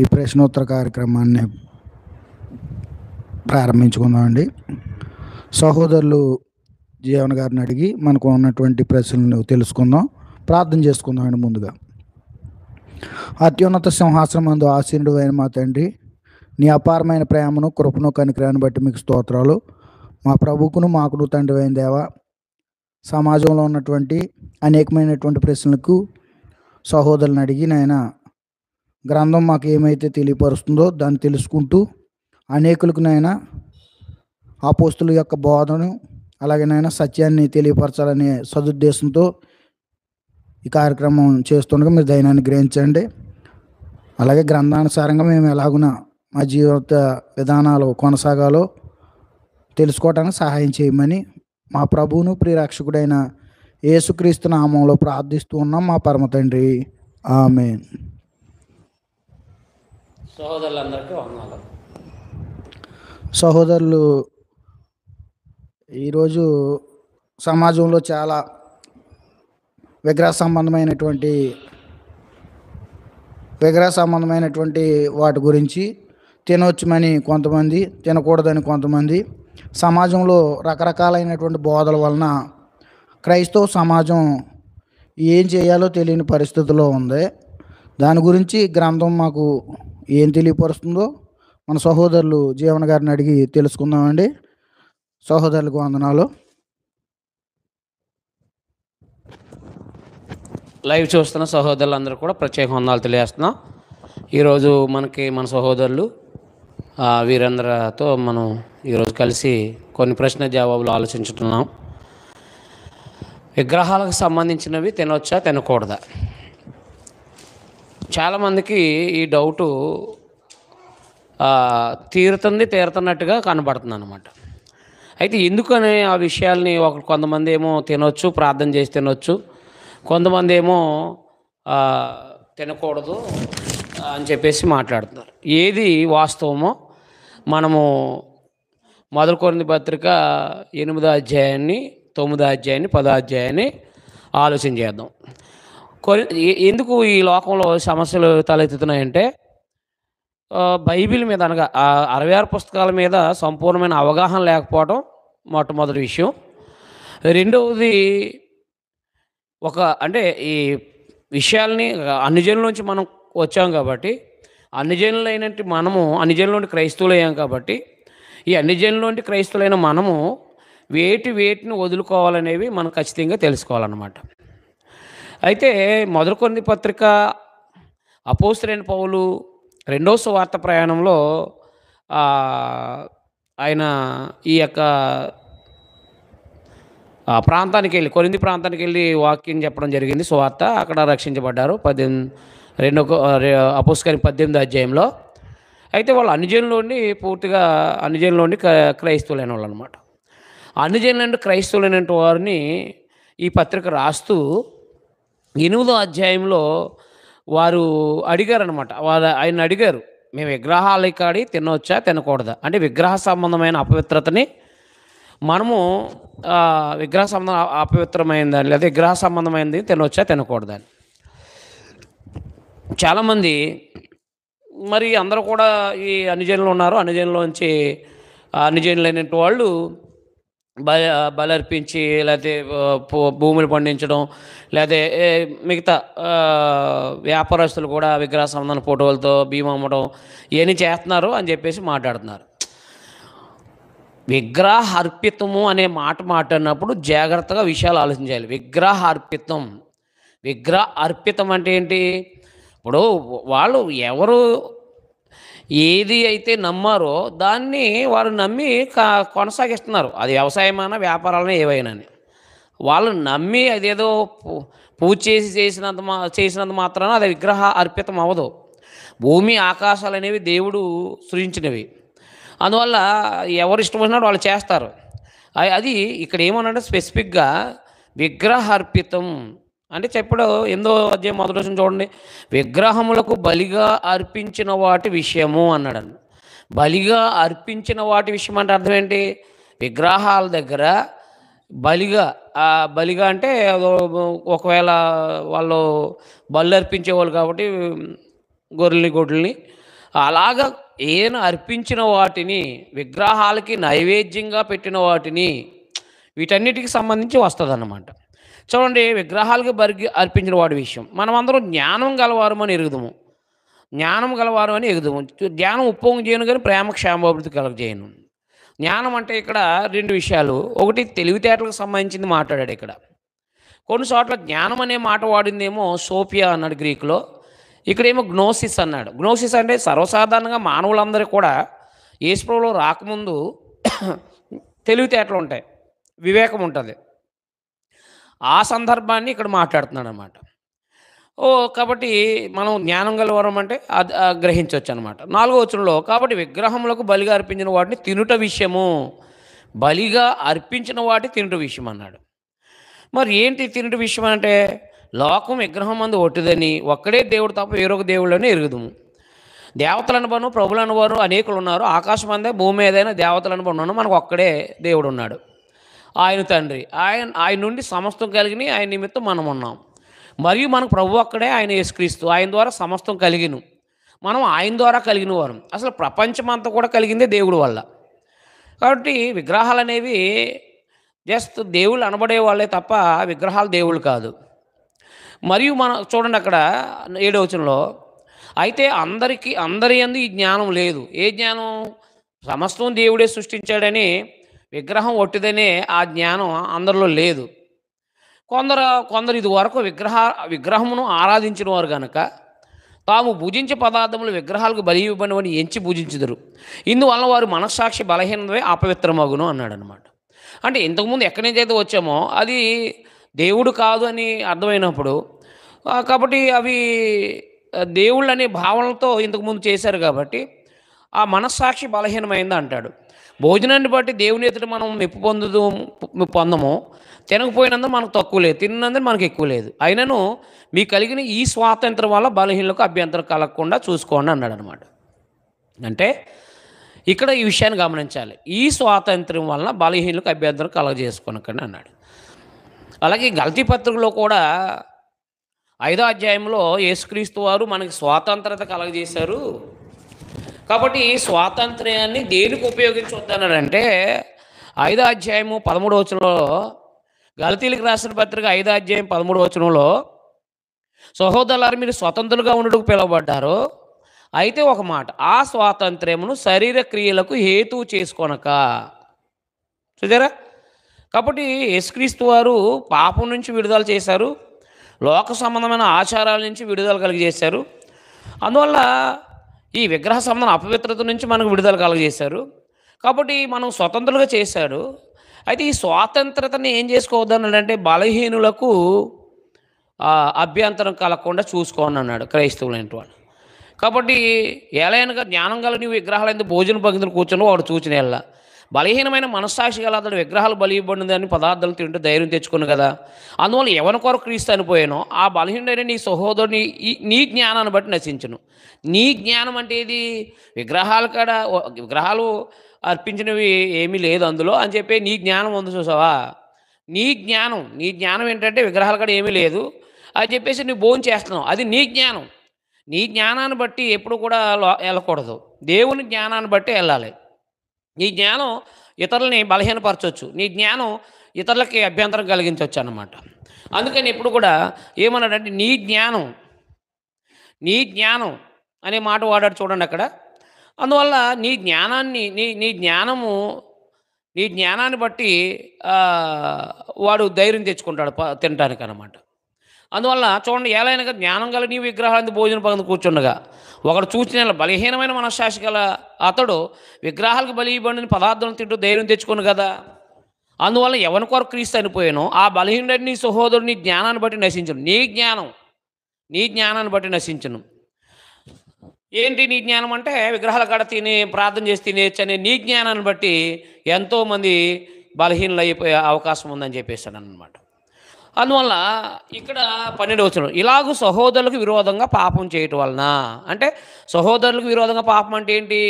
ఈ ప్రశ్నోత్తర కార్యక్రమాన్ని ప్రారంభించుకుందామండి. సహోదరులు జీవన్ గారిని అడిగి మనకు ఉన్నటువంటి ప్రశ్నలను తెలుసుకుందాం, ప్రార్థన చేసుకుందామండి. ముందుగా, అత్యున్నత సింహాసనమందు ఆసీనుడు అయిన మా తండ్రి, నీ అపారమైన ప్రేమను, కృపను, కనికరాన్ని బట్టి మీకు స్తోత్రాలు. మా ప్రభువుకును మాకును తండ్రి అయిన దేవా, సమాజంలో ఉన్నటువంటి అనేకమైనటువంటి ప్రశ్నలకు సహోదరులను అడిగి నాయన గ్రంథం మాకు ఏమైతే తెలియపరుస్తుందో దాన్ని తెలుసుకుంటూ అనేకులకు నాయన అపోస్తుల యొక్క బోధను అలాగే నాయన సత్యాన్ని తెలియపరచాలనే సదుద్దేశంతో ఈ కార్యక్రమం చేస్తుండగా మీరు దైనాన్ని గ్రహించండి. అలాగే గ్రంథానుసారంగా మేము ఎలాగున మా జీవిత విధానాలు కొనసాగాలో తెలుసుకోవడానికి సహాయం చేయమని మా ప్రభువును ప్రియరక్షకుడైన యేసుక్రీస్తు నామంలో ప్రార్థిస్తూ ఉన్నాం మా పరమ తండ్రి, ఆమేన్. సహోదరులందరికీ వందనాలు. సహోదరులు, ఈరోజు సమాజంలో చాలా విగ్రహ సంబంధమైనటువంటి వాటి గురించి తినవచ్చుమని కొంతమంది, తినకూడదని కొంతమంది, సమాజంలో రకరకాలైనటువంటి బోధల వలన క్రైస్తవ సమాజం ఏం చేయాలో తెలియని పరిస్థితిలో ఉంది. దాని గురించి గ్రంథం మాకు ఏం తెలియపరుస్తుందో మన సహోదరులు జీవన్ గారిని అడిగి తెలుసుకుందామండి. సహోదరులకు వందనాలు. లైవ్ చూస్తున్న సహోదరులందరూ కూడా ప్రత్యేక వందనాలు తెలియజేస్తున్నాం. ఈరోజు మనకి మన సహోదరులు వీరందరితో మనం ఈరోజు కలిసి కొన్ని ప్రశ్న జవాబులు ఆలోచించుతున్నాం. విగ్రహాలకు సంబంధించినవి తినవచ్చా, తినకూడదా? చాలామందికి ఈ డౌటు తీరుతున్నట్టుగా కనబడుతుంది అన్నమాట. అయితే ఎందుకని ఆ విషయాల్ని కొంతమంది ఏమో తినొచ్చు, ప్రార్థన చేసి తినొచ్చు, కొంతమంది ఏమో తినకూడదు అని చెప్పేసి మాట్లాడుతున్నారు. ఏది వాస్తవమో మనము మొదటి కొరింథీ పత్రిక 8వ అధ్యాయాన్ని, 9వ అధ్యాయాన్ని, 10వ అధ్యాయాన్ని ఆలోచన చేద్దాం. ఎందుకు ఈ లోకంలో సమస్యలు తలెత్తుతున్నాయంటే బైబిల్ మీద అనగా 66 పుస్తకాల మీద సంపూర్ణమైన అవగాహన లేకపోవడం మొట్టమొదటి విషయం. రెండవది అంటే ఈ విషయాల్ని అన్ని జనుల మనం వచ్చాం కాబట్టి, అన్ని జనులైనట్టు మనము అన్ని జనుల క్రైస్తవులు అయ్యాం కాబట్టి, ఈ అన్ని జనుల క్రైస్తవులైన మనము వేటిని వదులుకోవాలనేవి మనం ఖచ్చితంగా తెలుసుకోవాలన్నమాట. అయితే మొదటి కొరింథీ పత్రిక అపోస్తలుడైన పౌలు రెండవ సువార్త ప్రయాణంలో ఆయన ఈ యొక్క ప్రాంతానికి వెళ్ళి, కొరింథీ ప్రాంతానికి వెళ్ళి వాక్యం చెప్పడం జరిగింది, సువార్త. అక్కడ రక్షించబడ్డారు. అపోస్తలుల 18వ అధ్యాయంలో. అయితే వాళ్ళు పూర్తిగా అన్ని జనుల క్రైస్తవులైన వాళ్ళు అనమాట. అన్ని జనుల క్రైస్తవులైన వారిని ఈ పత్రిక రాస్తూ 8వ అధ్యాయంలో వారు అడిగారనమాట. ఆయన అడిగారు, మేము విగ్రహాల కాడి తినవచ్చా, తినకూడదా? అంటే విగ్రహ సంబంధమైన అపవిత్రతని మనము విగ్రహ సంబంధం అపవిత్రమైందని లేదా విగ్రహ సంబంధమైనది తినవచ్చా, తినకూడదని. చాలామంది మరి అందరూ కూడా ఈ అన్ని జనులు ఉన్నారు, అన్ని జనుల్లోంచి అన్ని జనులైన వాళ్ళు బలర్పించి లేకపోతే భూములు పండించడం, లేకపోతే మిగతా వ్యాపారస్తులు కూడా విగ్రహ సంబంధం ఫోటోలతో బియ్యం అమ్మడం ఇవన్నీ చేస్తున్నారు అని చెప్పేసి మాట్లాడుతున్నారు. విగ్రహార్పితము అనే మాట మాట్లాడినప్పుడు జాగ్రత్తగా విషయాలు ఆలోచించాలి. విగ్రహ అర్పితం అంటే ఏంటి? ఇప్పుడు వాళ్ళు ఎవరు ఏది అయితే నమ్మారో దాన్ని వారు నమ్మి కొనసాగిస్తున్నారు. అది వ్యవసాయమైనా వ్యాపారాలైనా ఏవైనా వాళ్ళు నమ్మి అదేదో పూజ చేసినంత మాత్రాన అది విగ్రహ అర్పితం అవ్వదు. భూమి ఆకాశాలు అనేవి దేవుడు సృజించినవి. అందువల్ల ఎవరు ఇష్టమైనట్టు వాళ్ళు చేస్తారు. అది ఇక్కడ ఏమన్నాడంటే స్పెసిఫిక్గా విగ్రహార్పితం అంటే చెప్పడం 8వ అధ్యాయం మొదటి వచనం చూడండి. విగ్రహములకు బలిగా అర్పించిన వాటి విషయము అన్నాడు. బలిగా అర్పించిన వాటి విషయం అంటే అర్థం ఏంటి? విగ్రహాల దగ్గర బలిగా అంటే ఒకవేళ వాళ్ళు బలి అర్పించేవాళ్ళు కాబట్టి గొర్రెల్ని అలాగా ఈయన అర్పించిన వాటిని, విగ్రహాలకి నైవేద్యంగా పెట్టిన వాటిని, వీటన్నిటికి సంబంధించి వస్తదన్నమాట. చూడండి, విగ్రహాలకి అర్పించిన వాడి విషయం. మనమందరం జ్ఞానం గలవారమని ఎరుగుదుము. జ్ఞానం గలవారు అని ఎరుగుదుము. జ్ఞానం ఉప్పొంగు చేయను గాని ప్రేమ క్షేమాభివృద్ధి కలగజేయను. జ్ఞానం అంటే ఇక్కడ 2 విషయాలు. ఒకటి తెలివితేటలకు సంబంధించింది మాట్లాడాడు ఇక్కడ. కొన్ని చోట్ల జ్ఞానం అనే మాట వాడిందేమో సోఫియా అన్నాడు గ్రీకులో. ఇక్కడేమో గ్నోసిస్ అన్నాడు. గ్నోసిస్ అంటే సర్వసాధారణంగా మానవులందరికీ కూడా యేసుప్రభువులో రాకముందు తెలివితేటలు ఉంటాయి, వివేకం ఉంటుంది. ఆ సందర్భాన్ని ఇక్కడ మాట్లాడుతున్నాడనమాట. కాబట్టి మనం జ్ఞానం గలవారం అంటే అది గ్రహించవచ్చు అనమాట. 4వ వచనంలో కాబట్టి విగ్రహములకు బలిగా అర్పించిన వాటిని తినుట విషయము, బలిగా అర్పించిన వాటి తినుట విషయం అన్నాడు. మరి ఏంటి తినుట విషయం అంటే, లోకం విగ్రహం మందు ఒట్టిదని, ఒక్కడే దేవుడు తప్ప వేరొక దేవుళ్ళని ఎరుగుదుము. దేవతలు అనుభవం ప్రభులు అనుభవం అనేకులు ఉన్నారు. ఆకాశం అందే భూమి ఏదైనా దేవతలు అనుభవం ఉన్నాను, మనకు ఒక్కడే దేవుడు ఉన్నాడు, ఆయన తండ్రి. ఆయన నుండి సమస్తం కలిగిన ఆయన నిమిత్తం మనం ఉన్నాం. మరియు మనకు ప్రభు ఒక్కడే, ఆయన యేసుక్రీస్తు. ఆయన ద్వారా సమస్తం కలిగిను, మనం ఆయన ద్వారా కలిగిన వారు. అసలు ప్రపంచం అంతా కూడా కలిగిందే దేవుడి వల్ల. కాబట్టి విగ్రహాలు అనేవి జస్ట్ దేవుళ్ళు అనబడే వాళ్ళే తప్ప విగ్రహాలు దేవుళ్ళు కాదు. మరియు మనం చూడండి అక్కడ 7వ వచనంలో, అయితే అందరి యందు ఈ జ్ఞానం లేదు. ఏ జ్ఞానం? సమస్తం దేవుడే సృష్టించాడని, విగ్రహం ఒట్టిదనే ఆ జ్ఞానం అందరిలో లేదు. కొందరు ఇది వరకు విగ్రహమును ఆరాధించిన వారు కనుక తాము భుజించే పదార్థములు విగ్రహాలకు బలి ఇవ్వబడినవని ఎంచి భుజించుదురు. ఇందువల్ల వారు మనస్సాక్షి బలహీనమే అపవిత్రమగును అన్నాడు అనమాట. అంటే ఇంతకుముందు ఎక్కడి నుంచి అయితే వచ్చామో అది దేవుడు కాదు అని అర్థమైనప్పుడు, కాబట్టి అవి దేవుళ్ళు అనే భావనలతో ఇంతకుముందు చేశారు కాబట్టి ఆ మనస్సాక్షి బలహీనమైంది అంటాడు. భోజనాన్ని బట్టి దేవుని ఎదుట మనం మెప్పు పొందము. తినకపోయినందుకు మనకు తక్కువ లేదు, తిన్నందుకు మనకు ఎక్కువ లేదు. అయినను మీకు కలిగిన ఈ స్వాతంత్రం వల్ల బలహీనలకు అభ్యంతరం కలగకుండా చూసుకోండి అన్నాడు అనమాట. అంటే ఇక్కడ ఈ విషయాన్ని గమనించాలి. ఈ స్వాతంత్ర్యం వలన బలహీనలకు అభ్యంతరం కలగజేసుకోనకండి అన్నాడు. అలాగే గల్తీ పత్రికలో కూడా 5వ అధ్యాయంలో యేసుక్రీస్తు వారు మనకి స్వాతంత్రత కలగజేశారు. కాబట్టి ఈ స్వాతంత్ర్యాన్ని దేనికి ఉపయోగించవద్దన్నాడంటే 5వ అధ్యాయము 13వ వచనంలో, గలతీలకు రాసిన పత్రిక 5వ అధ్యాయం 13వ వచనంలో, సహోదరులారా మీరు స్వతంత్రులుగా ఉండడానికి పిలువబడ్డారు. అయితే ఒక మాట, ఆ స్వాతంత్ర్యమును శరీర క్రియలకు హేతువు చేసుకొనక. చూసారా? కాబట్టి యేసుక్రీస్తు వారు పాపం నుంచి విడుదల చేశారు, లోక సంబంధమైన ఆచారాల నుంచి విడుదల కలిగజేశారు. అందువల్ల ఈ విగ్రహ సంబంధం అపవిత్రత నుంచి మనకు విడుదల కలగజేశారు. కాబట్టి మనం స్వతంత్రులుగా చేశాడు. అయితే ఈ స్వాతంత్రతని ఏం చేసుకోవద్దన్నాడంటే బలహీనులకు అభ్యంతరం కలగకుండా చూసుకోని అన్నాడు క్రైస్తవులైన వాళ్ళు. కాబట్టి ఏలైనగా జ్ఞానం గల నీవు విగ్రహాలైన భోజన పంక్తులు కూర్చొని వాడు చూచిన ఎల్ల బలహీనమైన మనస్సాక్షి గల అతడు విగ్రహాలు బలి ఇవ్వబడిందని పదార్థాలు తింటూ ధైర్యం తెచ్చుకుని కదా. అందువల్ల ఎవరి కొరకు క్రీస్తు అనిపోయానో ఆ బలహీనుడైన నీ సహోదరుని నీ జ్ఞానాన్ని బట్టి నశించును. నీ జ్ఞానం అంటే ఇది విగ్రహాలు అర్పించినవి ఏమీ లేదు అందులో అని చెప్పి నీ జ్ఞానం ఉంది చూసావా. నీ జ్ఞానం ఏంటంటే విగ్రహాల కాడ ఏమీ లేదు అని చెప్పేసి నువ్వు భోజనం చేస్తున్నావు, అది నీ జ్ఞానం. నీ జ్ఞానాన్ని బట్టి ఎప్పుడు కూడా వెళ్ళకూడదు, దేవుని జ్ఞానాన్ని బట్టి వెళ్ళాలి. నీ జ్ఞానం ఇతరులని బలహీనపరచవచ్చు, నీ జ్ఞానం ఇతరులకి అభ్యంతరం కలిగించవచ్చు అన్నమాట. అందుకని ఎప్పుడు కూడా ఏమన్నాడంటే నీ జ్ఞానం అనే మాట వాడాడు చూడండి అక్కడ. అందువల్ల నీ జ్ఞానాన్ని బట్టి వాడు ధైర్యం తెచ్చుకుంటాడు తినడానికి అన్నమాట. అందువల్ల చూడండి, ఏలైనగా జ్ఞానం గల నీ విగ్రహాలను భోజన పక్కన కూర్చుండగా ఒకడు చూసిన బలహీనమైన మనస్సాక్షి గల అతడు విగ్రహాలకు బలి ఇవ్వబడిన పదార్థాలను తింటూ ధైర్యం తెచ్చుకుని కదా. అందువల్ల ఎవరి కొరకు క్రీస్తు అనిపోయానో ఆ బలహీనుడైన నీ సహోదరుడు నీ జ్ఞానాన్ని బట్టి నశించను. నీ జ్ఞానాన్ని బట్టి నశించను. ఏంటి నీ జ్ఞానం అంటే విగ్రహాల కాడ ప్రార్థన చేసి తినేయచ్చు అనే నీ జ్ఞానాన్ని బట్టి ఎంతోమంది బలహీనలు అయిపోయే అవకాశం ఉందని చెప్పేసాడు అన్నమాట. అందువల్ల ఇక్కడ 12వ వచనం, ఇలాగూ సహోదరులకు విరోధంగా పాపం చేయటం వలన. అంటే సహోదరులకు విరోధంగా పాపం అంటే ఏంటి?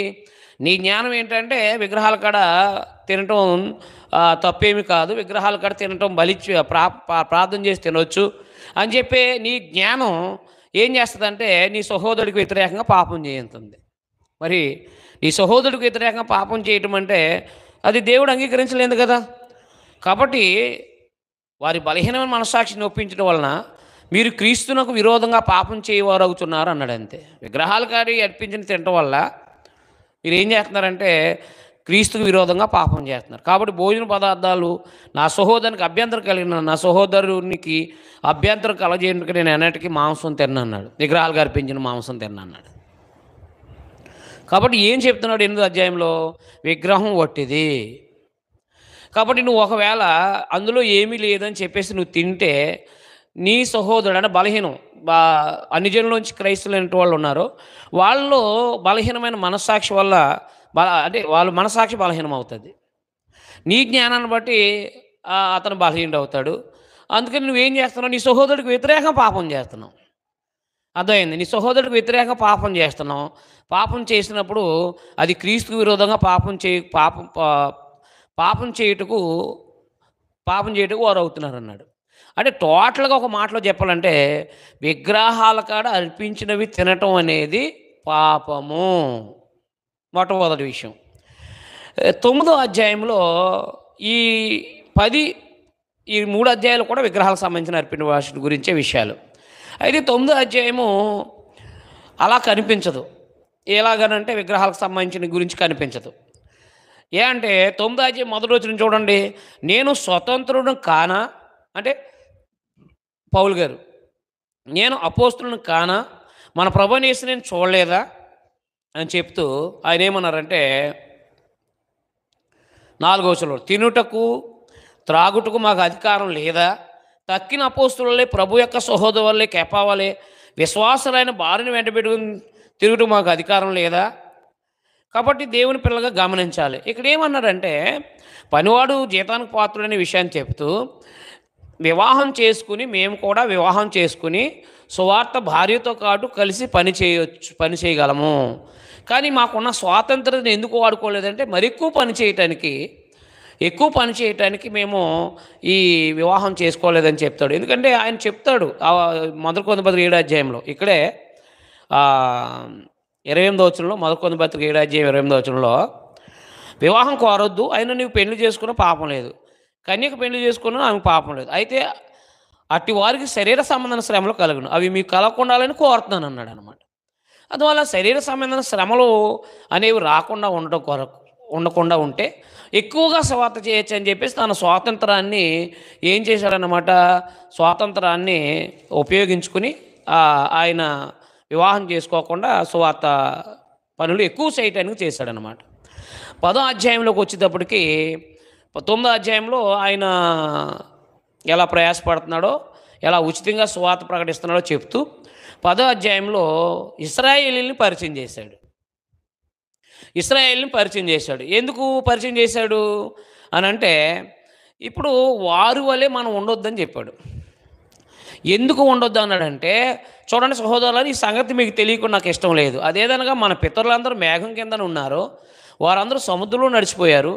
నీ జ్ఞానం ఏంటంటే విగ్రహాల కాడ తినటం తప్పేమి కాదు, విగ్రహాల కాడ తినటం ప్రార్థన చేసి తినవచ్చు అని చెప్పి నీ జ్ఞానం ఏం చేస్తుందంటే నీ సహోదరుడికి వ్యతిరేకంగా పాపం చేస్తుంది. మరి నీ సహోదరుడికి వ్యతిరేకంగా పాపం చేయటం అంటే అది దేవుడు అంగీకరించలేదు కదా. కాబట్టి వారి బలహీనమైన మనస్సాక్షిని ఒప్పించడం వలన మీరు క్రీస్తునకు విరోధంగా పాపం చేయవారు అవుతున్నారు అన్నాడు అంతే. విగ్రహాలు కాడి అర్పించిన తినటం వల్ల మీరు ఏం చేస్తున్నారంటే క్రీస్తుకు విరోధంగా పాపం చేస్తున్నారు. కాబట్టి భోజన పదార్థాలు నా సహోదరునికి అభ్యంతరం కలిగిన నా సహోదరునికి అభ్యంతరం కలగజేయడానికి నేను ఎన్నటికీ మాంసం తిన్నాడు, విగ్రహాలు అర్పించిన మాంసం తిన్నాడు. కాబట్టి ఏం చెప్తున్నాడు 8వ అధ్యాయంలో? విగ్రహం వట్టిది. కాబట్టి నువ్వు ఒకవేళ అందులో ఏమీ లేదని చెప్పేసి నువ్వు తింటే నీ సహోదరుడు అంటే బలహీనం అన్ని జనుల్లోంచి క్రైస్తవులైన వాళ్ళు ఉన్నారు, వాళ్ళలో బలహీనమైన మనస్సాక్షి వల్ల అంటే వాళ్ళ మనస్సాక్షి బలహీనం అవుతుంది. నీ జ్ఞానాన్ని బట్టి అతను బలహీనుడు అవుతాడు. అందుకని నువ్వేం చేస్తున్నావు? నీ సహోదరుడికి వ్యతిరేకంగా పాపం చేస్తున్నావు. అర్థమైంది? నీ సహోదరుడికి వ్యతిరేకంగా పాపం చేస్తున్నావు. పాపం చేసినప్పుడు అది క్రీస్తుకు విరోధంగా పాపం చేయుటకు వారు అవుతున్నారు అన్నాడు. అంటే టోటల్గా ఒక మాటలో చెప్పాలంటే విగ్రహాల కాడ అర్పించినవి తినటం అనేది పాపము. మొట్టమొదటి విషయం. 9వ అధ్యాయంలో ఈ 3 అధ్యాయాలు కూడా విగ్రహాలకు సంబంధించిన అర్పణ వాటి గురించే విషయాలు. అయితే 9వ అధ్యాయము అలా కనిపించదు. ఎలాగనంటే విగ్రహాలకు సంబంధించిన గురించి కనిపించదు. ఏ అంటే 9వ అధ్యాయం మొదటి వచనం చూడండి. నేను స్వతంత్రుడు కానా అంటే పౌలు గారు, నేను అపోస్తులను కానా, మన ప్రభువుని యేసుని నేను చూడలేదా అని చెప్తూ ఆయన ఏమన్నారంటే 4వ వచనంలో తినుటకు త్రాగుటకు మాకు అధికారం లేదా? తక్కిన అపోస్తులే ప్రభు యొక్క సహోదరులే కేపావలే విశ్వాసులైన భార్యను వెంటబెట్టుకుని తిరుగుటకు మాకు అధికారం లేదా? కాబట్టి దేవుని పిల్లగా గమనించాలి. ఇక్కడ ఏమన్నారంటే పనివాడు జీతానికి పాత్రుడనే విషయాన్ని చెప్తూ వివాహం చేసుకుని మేము కూడా వివాహం చేసుకుని సువార్త భార్యతో పాటు కలిసి పని చేయగలము. కానీ మాకున్న స్వాతంత్రతను ఎందుకు వాడుకోలేదంటే మరి ఎక్కువ పని చేయటానికి మేము ఈ వివాహం చేసుకోలేదని చెప్తాడు. ఎందుకంటే ఆయన చెప్తాడు మొదటి కొరింథీ పత్రిక 7వ అధ్యాయంలో, ఇక్కడే 28వ వచనంలో, మొదటి కొరింథీ పత్రిక 7వ అధ్యాయం 28వ వచనంలో వివాహం కోరొద్దు, అయినా నీవు పెళ్లి చేసుకున్న పాపం లేదు, కన్యకు పెళ్లి చేసుకున్న ఆమెకు పాపం లేదు, అయితే అట్టి వారికి శరీర సంబంధమైన శ్రమలు కలుగును, అవి మీకు కలగకుండాలని కోరుతున్నాను అన్నాడు అనమాట. అందువల్ల శరీర సంబంధమైన శ్రమలు అనేవి రాకుండా ఉండకుండా ఉంటే ఎక్కువగా స్వార్థ చేయొచ్చు అని చెప్పేసి తన స్వాతంత్రాన్ని ఏం చేశాడనమాట, స్వాతంత్రాన్ని ఉపయోగించుకుని ఆయన వివాహం చేసుకోకుండా స్వార్థ పనులు ఎక్కువ చేయటానికి చేశాడనమాట. 10వ అధ్యాయంలోకి వచ్చేటప్పటికి 9వ అధ్యాయంలో ఆయన ఎలా ప్రయాసపడుతున్నాడో, ఎలా ఉచితంగా స్వార్థ ప్రకటిస్తున్నాడో చెప్తూ 10వ అధ్యాయంలో ఇశ్రాయేలీని పరిచయం చేశాడు. ఎందుకు పరిచయం చేశాడు అని అంటే ఇప్పుడు వారి వలె మనం ఉండొద్దని చెప్పాడు. ఎందుకు ఉండొద్దు అన్నాడంటే చూడండి సహోదరులారా, ఈ సంగతి మీకు తెలియకుండా నాకు ఇష్టం లేదు. అదేదనగా మన పితరులందరూ మేఘం కిందన ఉన్నారు, వారందరూ సముద్రంలో నడిచిపోయారు,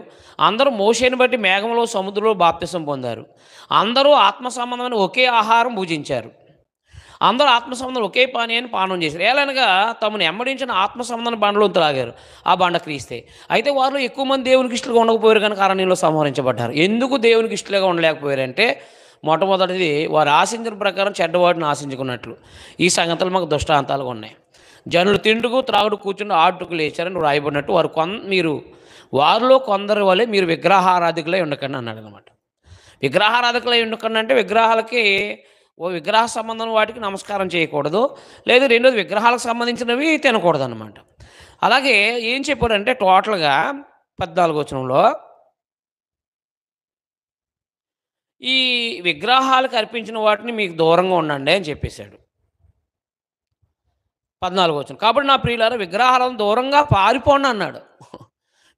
అందరూ మోషేని బట్టి మేఘంలో సముద్రంలో బాప్తిసం పొందారు, అందరూ ఆత్మ సంబంధమైన ఒకే ఆహారం భుజించారు, అందరూ ఆత్మ సంబంధం ఒకే పానీయాన్ని పానం చేశారు. ఏలనగా తమను ఎమ్మడించిన ఆత్మ సంబంధం బండలో త్రాగారు, ఆ బండ క్రీస్తే. అయితే వారిలో ఎక్కువ మంది దేవునికి ఇష్టలుగా ఉండకపోయారు కనుక అరణ్యంలో సంహరించబడ్డారు. ఎందుకు దేవునికి ఇష్టలుగా ఉండలేకపోయారంటే మొట్టమొదటిది వారు ఆశించిన ప్రకారం చెడ్డవాడిని ఆశించుకున్నట్లు. ఈ సంగతులు మాకు దృష్టాంతాలుగా ఉన్నాయి. జనులు తిండుకు త్రాగుడు కూర్చుని ఆటుకు లేచారని రాయబడినట్టు వారిలో కొందరి వలె మీరు విగ్రహారాధికులై ఉండకండి అన్నాడు అనమాట. విగ్రహారాధికులై ఉండకండి అంటే విగ్రహాలకి విగ్రహ సంబంధం వాటికి నమస్కారం చేయకూడదు, లేదు రెండోది విగ్రహాలకు సంబంధించినవి తినకూడదు అనమాట. అలాగే ఏం చెప్పాడంటే టోటల్గా 14వ వచనంలో ఈ విగ్రహాలకు అర్పించిన వాటిని మీకు దూరంగా ఉండండి అని చెప్పేశాడు. 14వ వచనం. కాబట్టి నా ప్రియులారా విగ్రహాలను దూరంగా పారిపోండి అన్నాడు.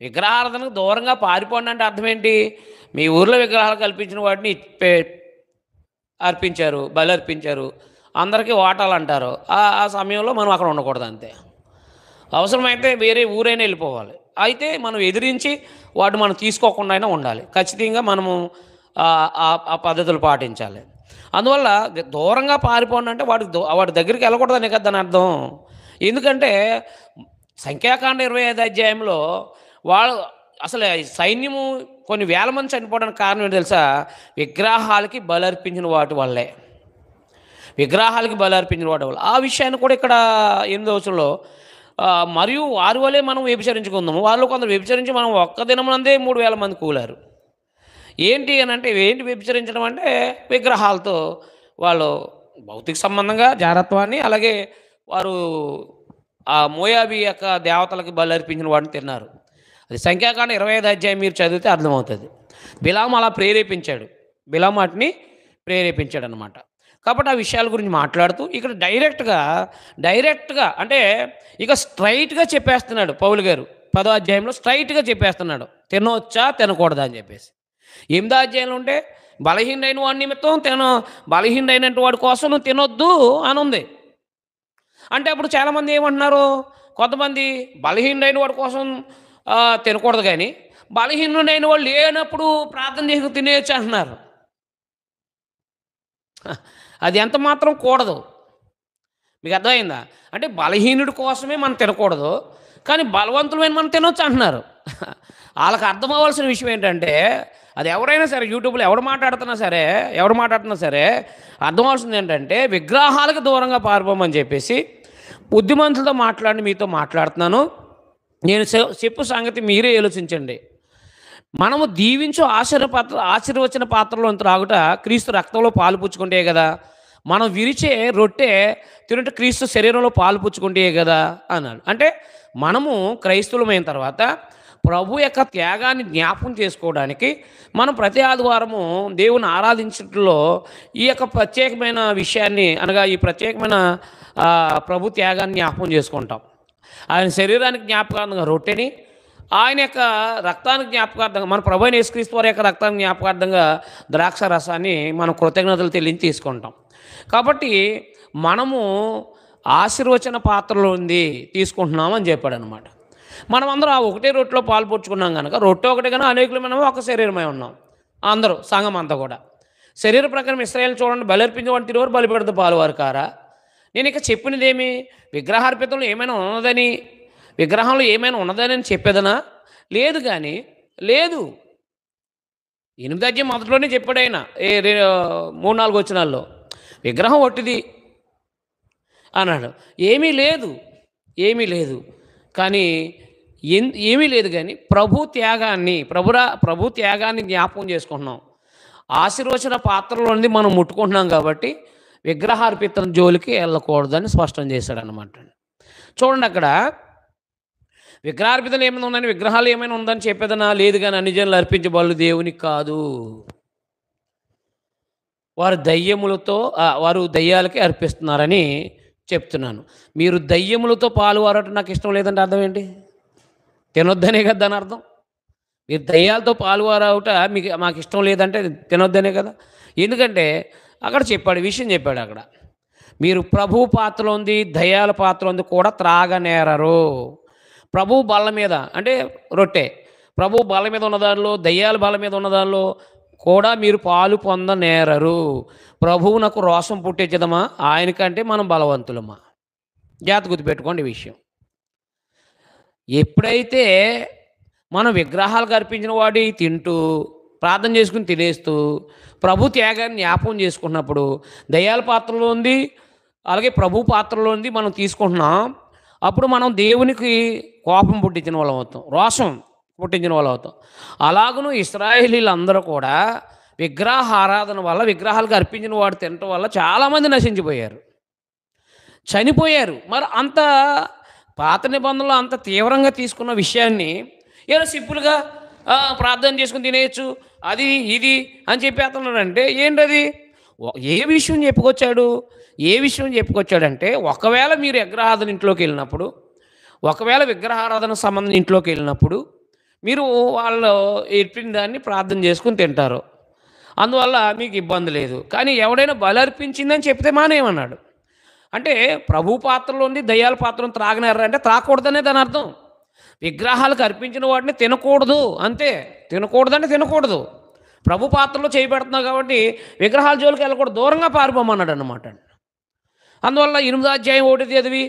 విగ్రహారాధనకు దూరంగా పారిపోండి అంటే అర్థం ఏంటి? మీ ఊర్లో విగ్రహాలు కల్పించిన వాటిని బలి అర్పించారు, అందరికీ వాటాలు అంటారు. ఆ సమయంలో మనం అక్కడ ఉండకూడదు అంతే. అవసరమైతే వేరే ఊరైనా వెళ్ళిపోవాలి. అయితే మనం ఎదిరించి వాటిని మనం తీసుకోకుండా అయినా ఉండాలి. ఖచ్చితంగా మనము ఆ పద్ధతులు పాటించాలి. అందువల్ల దూరంగా పారిపోండి అంటే వాటి దగ్గరికి వెళ్ళకూడదని కదా దాని అర్థం. ఎందుకంటే సంఖ్యాకాండ 25 అధ్యాయంలో వాళ్ళు అసలు సైన్యము కొన్ని వేల మంది చనిపోవడానికి కారణం ఏంటో తెలుసా? విగ్రహాలకి బలర్పించిన వాటి వల్లే. విగ్రహాలకి బలర్పించిన వాటి వల్ల. ఆ విషయాన్ని కూడా ఇక్కడ 8వ వచనంలో మరియు వారి వలే మనం వ్యభిచరించుకుందాము. వాళ్ళు కొందరు వ్యభిచరించి మనం ఒక్క దినమునందే 3000 మంది కూలారు. ఏంటి అని అంటే, ఏంటి వ్యభిచరించడం అంటే విగ్రహాలతో వాళ్ళు భౌతిక సంబంధంగా జారత్వాన్ని, అలాగే వారు ఆ మోయాబీ యొక్క దేవతలకి బలర్పించిన వాటిని తిన్నారు. అది సంఖ్యాకాండ 25 అధ్యాయం మీరు చదివితే అర్థమవుతుంది. బిలాము అలా ప్రేరేపించాడు. బిలాము వాటిని ప్రేరేపించాడు అనమాట. కాబట్టి ఆ విషయాల గురించి మాట్లాడుతూ ఇక్కడ డైరెక్ట్గా అంటే ఇక స్ట్రైట్గా చెప్పేస్తున్నాడు పౌలు గారు. 10వ అధ్యాయంలో స్ట్రైట్గా చెప్పేస్తున్నాడు, తినవచ్చా తినకూడదా అని చెప్పేసి. 8వ అధ్యాయంలో ఉంటే బలహీనైన వాడి నిమిత్తం బలహీనైన వాడి కోసం నువ్వు తినొద్దు అని ఉంది. అంటే అప్పుడు చాలామంది ఏమంటున్నారు, కొంతమంది బలహీనుడైన వాడి కోసం తినకూడదు, కానీ బలహీనుడైన వాళ్ళు లేనప్పుడు ప్రార్థన చేసి తినేయచ్చు అంటున్నారు. అది ఎంత మాత్రం కూడదు. మీకు అర్థమైందా? అంటే బలహీనుడి కోసమే మనం తినకూడదు, కానీ బలవంతులమైన మనం తినొచ్చు అంటున్నారు. వాళ్ళకి అర్థం అవ్వాల్సిన విషయం ఏంటంటే, అది ఎవరైనా సరే, యూట్యూబ్లో ఎవరు మాట్లాడుతున్నా సరే అర్థం అవ్వాల్సింది ఏంటంటే, విగ్రహాలకు దూరంగా పారిపోమని చెప్పేసి బుద్ధిమంతులతో మీతో మాట్లాడుతున్నాను. నేను చెప్పు సంగతి మీరే ఆలోచించండి. మనము దీవించు ఆశీర్వచన పాత్రలో త్రాగుట క్రీస్తు రక్తంలో పాలు పుచ్చుకుంటే కదా, మనం విరిచే రొట్టె తినట క్రీస్తు శరీరంలో పాలు పుచ్చుకుంటే కదా అన్నాడు. అంటే మనము క్రైస్తవులమైన తర్వాత ప్రభు యొక్క త్యాగాన్ని జ్ఞాపకం చేసుకోవడానికి మనం ప్రతి ఆదివారము దేవుని ఆరాధించడంలో ఈ యొక్క ప్రత్యేకమైన విషయాన్ని, అనగా ఈ ప్రత్యేకమైన ప్రభు త్యాగాన్ని జ్ఞాపకం చేసుకుంటాం. ఆయన శరీరానికి జ్ఞాపకార్థంగా రొట్టెని, ఆయన యొక్క రక్తానికి జ్ఞాపకార్థంగా, మన ప్రభు అయిన యేసుక్రీస్తు వారి యొక్క రక్తానికి జ్ఞాపకార్థంగా ద్రాక్ష రసాన్ని మనం కృతజ్ఞతలు తెలియని తీసుకుంటాం. కాబట్టి మనము ఆశీర్వచన పాత్రలో ఉంది తీసుకుంటున్నామని చెప్పాడు అనమాట. మనం అందరం ఆ ఒకటే రొట్టెలో పాలు పుచ్చుకున్నాం కనుక, రొట్టె ఒకటే కనుక అనేకులమైన ఒక శరీరమై ఉన్నాం అందరూ, సంఘం అంతా కూడా. శరీర ప్రకారం ఇశ్రాయేలు చూడండి, బలర్పించే వాడిని తిరువారు బలిపెడత పాలువారు కారా. నేను ఇక చెప్పినదేమి విగ్రహార్పితంలో విగ్రహంలో ఏమైనా ఉన్నదని చెప్పేదనా? లేదు. కానీ లేదు. 8వ అధ్యాయం మొదట్లోనే చెప్పాడు ఆయన 3-4 వచనాల్లో, విగ్రహం ఒట్టిది అన్నాడు. ఏమీ లేదు కానీ ప్రభు త్యాగాన్ని జ్ఞాపకం చేసుకుంటున్నాం. ఆశీర్వచన పాత్రలో నుండి మనం ముట్టుకుంటున్నాం కాబట్టి విగ్రహార్పితం జోలికి వెళ్ళకూడదని స్పష్టం చేశాడు అన్నమాట. చూడండి, అక్కడ విగ్రహార్పితలు ఏమైనా ఉందని, విగ్రహాలు ఏమైనా ఉందని చెప్పేదనా? లేదు. కానీ అన్ని జనులు అర్పించే బలు దేవునికి కాదు, వారు దయ్యాలకి అర్పిస్తున్నారని చెప్తున్నాను. మీరు దయ్యములతో పాలువారటం నాకు ఇష్టం లేదంటే అర్థం ఏంటి? తినొద్దనే కదా దాని అర్థం. మీరు దయ్యాలతో పాలువారవుట మాకు ఇష్టం లేదంటే తినొద్దనే కదా. ఎందుకంటే అక్కడ విషయం చెప్పాడు అక్కడ, మీరు ప్రభు పాత్ర ఉంది, దయ్యాల పాత్ర ఉంది కూడా త్రాగనేరరు. ప్రభు బల్ల మీద అంటే రొట్టె, ప్రభు బల్ల మీద ఉన్నదానిలో, దయ్యాల బల్ల మీద ఉన్నదానిలో కూడా మీరు పాలు పొందనేరరు. ప్రభువునకు రోషం పుట్టించదమా, ఆయనకంటే మనం బలవంతులమా? జాగ్రత్త గుర్తుపెట్టుకోండి ఈ విషయం. ఎప్పుడైతే మనం విగ్రహాలకు అర్పించిన వాడి తింటూ ప్రార్థన చేసుకుని తినేస్తూ ప్రభు త్యాగాన్ని జ్ఞాపకం చేసుకున్నప్పుడు, దయ్యాల పాత్రలో ఉంది అలాగే ప్రభు పాత్రలో ఉంది మనం తీసుకుంటున్నాం, అప్పుడు మనం దేవునికి కోపం పుట్టించిన వాళ్ళం అవుతాం, రోషం పుట్టించిన వాళ్ళు అవుతాం. అలాగను ఇశ్రాయేలీలందరూ కూడా విగ్రహ ఆరాధన వల్ల, విగ్రహాలకు అర్పించిన వాడు తినటం వల్ల చాలామంది నశించిపోయారు, చనిపోయారు. మరి అంత పాత నిబంధనలు అంత తీవ్రంగా తీసుకున్న విషయాన్ని ఏదో సింపుల్గా ప్రార్థన చేసుకుని తినేయచ్చు, అది ఇది అని చెప్పేస్తున్నాడంటే ఏంటది? ఏ విషయం చెప్పుకొచ్చాడంటే, ఒకవేళ మీరు విగ్రహారాధన ఇంట్లోకి వెళ్ళినప్పుడు, ఒకవేళ విగ్రహారాధన సంబంధించిన ఇంట్లోకి వెళ్ళినప్పుడు మీరు వాళ్ళు ఇప్పిన దాన్ని ప్రార్థన చేసుకుని తింటారు, అందువల్ల మీకు ఇబ్బంది లేదు. కానీ ఎవడైనా బలర్పించిందని చెప్తే మానేమన్నాడు. అంటే ప్రభు పాత్రలో ఉంది, దయ్యాల పాత్రను త్రాగనేరంటే త్రాగకూడదనే దాని అర్థం. విగ్రహాలకు అర్పించిన వాటిని తినకూడదు, అంతే. తినకూడదంటే తినకూడదు. ప్రభు పాత్రలో చేయబెడుతున్నావు కాబట్టి విగ్రహాల జోలికి వెళ్ళకూడదు, దూరంగా పారిపోమన్నాడు అన్నమాట. అందువల్ల 8వ అధ్యాయం 1 చదివి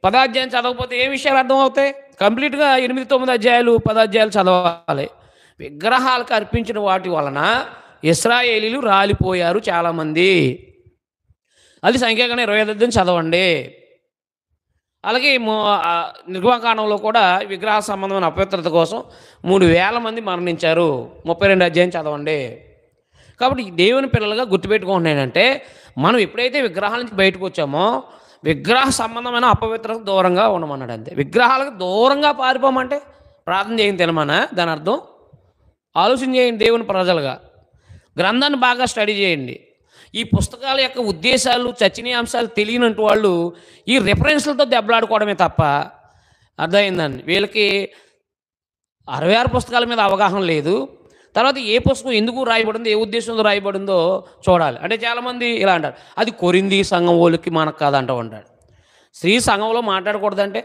10వ అధ్యాయం చదవకపోతే ఏ విషయాలు అర్థమవుతాయి? కంప్లీట్‌గా 8, 9 అధ్యాయాలు, 10 అధ్యాయాలు చదవాలి. విగ్రహాలకు అర్పించిన వాటి వలన ఇశ్రాయేలీయులు రాలిపోయారు చాలామంది. అది సంఖ్యాకాండం 25 అధ్యాయం చదవండి. అలాగే నిర్గమకాండంలో కూడా విగ్రహ సంబంధమైన అపవిత్రత కోసం 3,000 మంది మరణించారు. 32 అధ్యాయం చదవండి. కాబట్టి దేవుని పిల్లలుగా గుర్తుపెట్టుకుంటున్నానంటే, మనం ఎప్పుడైతే విగ్రహాల నుంచి బయటకు వచ్చామో విగ్రహ సంబంధమైన అపవిత్రతకు దూరంగా ఉండమన్నాడు అంతే. విగ్రహాలకు దూరంగా పారిపోమంటే ప్రార్థన చేయండి తినమనా దాని అర్థం? ఆలోచన చేయండి దేవుని ప్రజలుగా. గ్రంథాన్ని బాగా స్టడీ చేయండి. ఈ పుస్తకాల యొక్క ఉద్దేశాలు, చర్చనీయ అంశాలు తెలియనంటు వాళ్ళు ఈ రిఫరెన్స్లతో దెబ్బలాడుకోవడమే తప్ప, అర్థమైందండి, వీళ్ళకి 66 పుస్తకాల మీద అవగాహన లేదు. తర్వాత ఏ పుస్తకం ఎందుకు రాయబడిందో, ఏ ఉద్దేశంతో రాయబడిందో చూడాలి. అంటే చాలామంది ఇలా అంటారు, అది కొరింథీ సంఘం వాళ్ళకి మనకు కాదంటూ ఉంటాడు. స్త్రీ సంఘంలో మాట్లాడకూడదంటే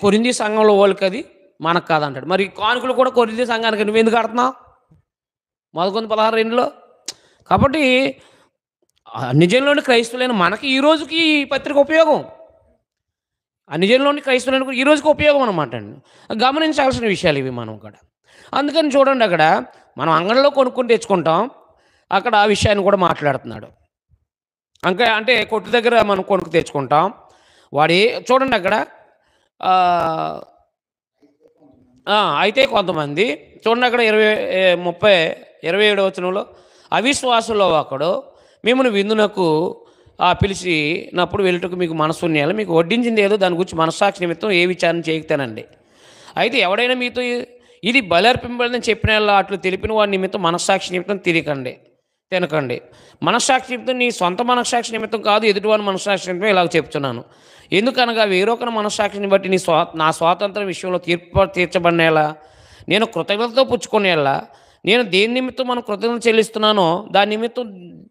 కొరింథీ సంఘంలో వాళ్ళకి అది మనకు కాదంటాడు. మరి కానుకలు కూడా కొరింథీ సంఘానికి నువ్వు ఎందుకు కడుతున్నావు? మొదటి 16:2లో. కాబట్టి నిజంలోని క్రైస్తవులైన మనకి ఈ రోజుకి ఈ పత్రిక ఉపయోగం. నిజంలోని క్రైస్తవులైన ఈ రోజుకి ఉపయోగం అనమాట అండి. గమనించాల్సిన విషయాలు ఇవి మనం కూడా. అందుకని చూడండి, అక్కడ మనం అంగడిలో కొనుక్కొని తెచ్చుకుంటాం, అక్కడ ఆ విషయాన్ని కూడా మాట్లాడుతున్నాడు. అంటే కొట్టు దగ్గర మనం కొనుక్కు తెచ్చుకుంటాం. చూడండి అక్కడ అయితే కొంతమంది చూడండి అక్కడ 27వ వచనంలో, అవిశ్వాసుల్లో ఒకడు మిమ్మల్ని విందునకు పిలిచినప్పుడు వెళ్ళుటకు మీకు మనసున్యాలి, మీకు వడ్డించింది ఏదో దాని గురించి మనస్సాక్షి నిమిత్తం ఏ విచారణ చేయకుతానండి. అయితే ఎవడైనా మీతో ఇది బలర్పింపబడిందని చెప్పిన అట్లు తెలిపిన వాడి నిమిత్తం మనస్సాక్షి నిమిత్తం తినకండి. మనస్సాక్షి నిమిత్తం నీ సొంత మనస్సాక్షి నిమిత్తం కాదు, ఎదుటివారి మనస్సాక్షి నిమిత్తం ఇలాగ చెప్తున్నాను. ఎందుకనగా వేరొకరి మనస్సాక్షిని బట్టి నా స్వాతంత్రం విషయంలో తీర్చబడినేలా, నేను కృతజ్ఞతతో పుచ్చుకునేలా, నేను దేని నిమిత్తం మనం కృతజ్ఞత చెల్లిస్తున్నానో దాని నిమిత్తం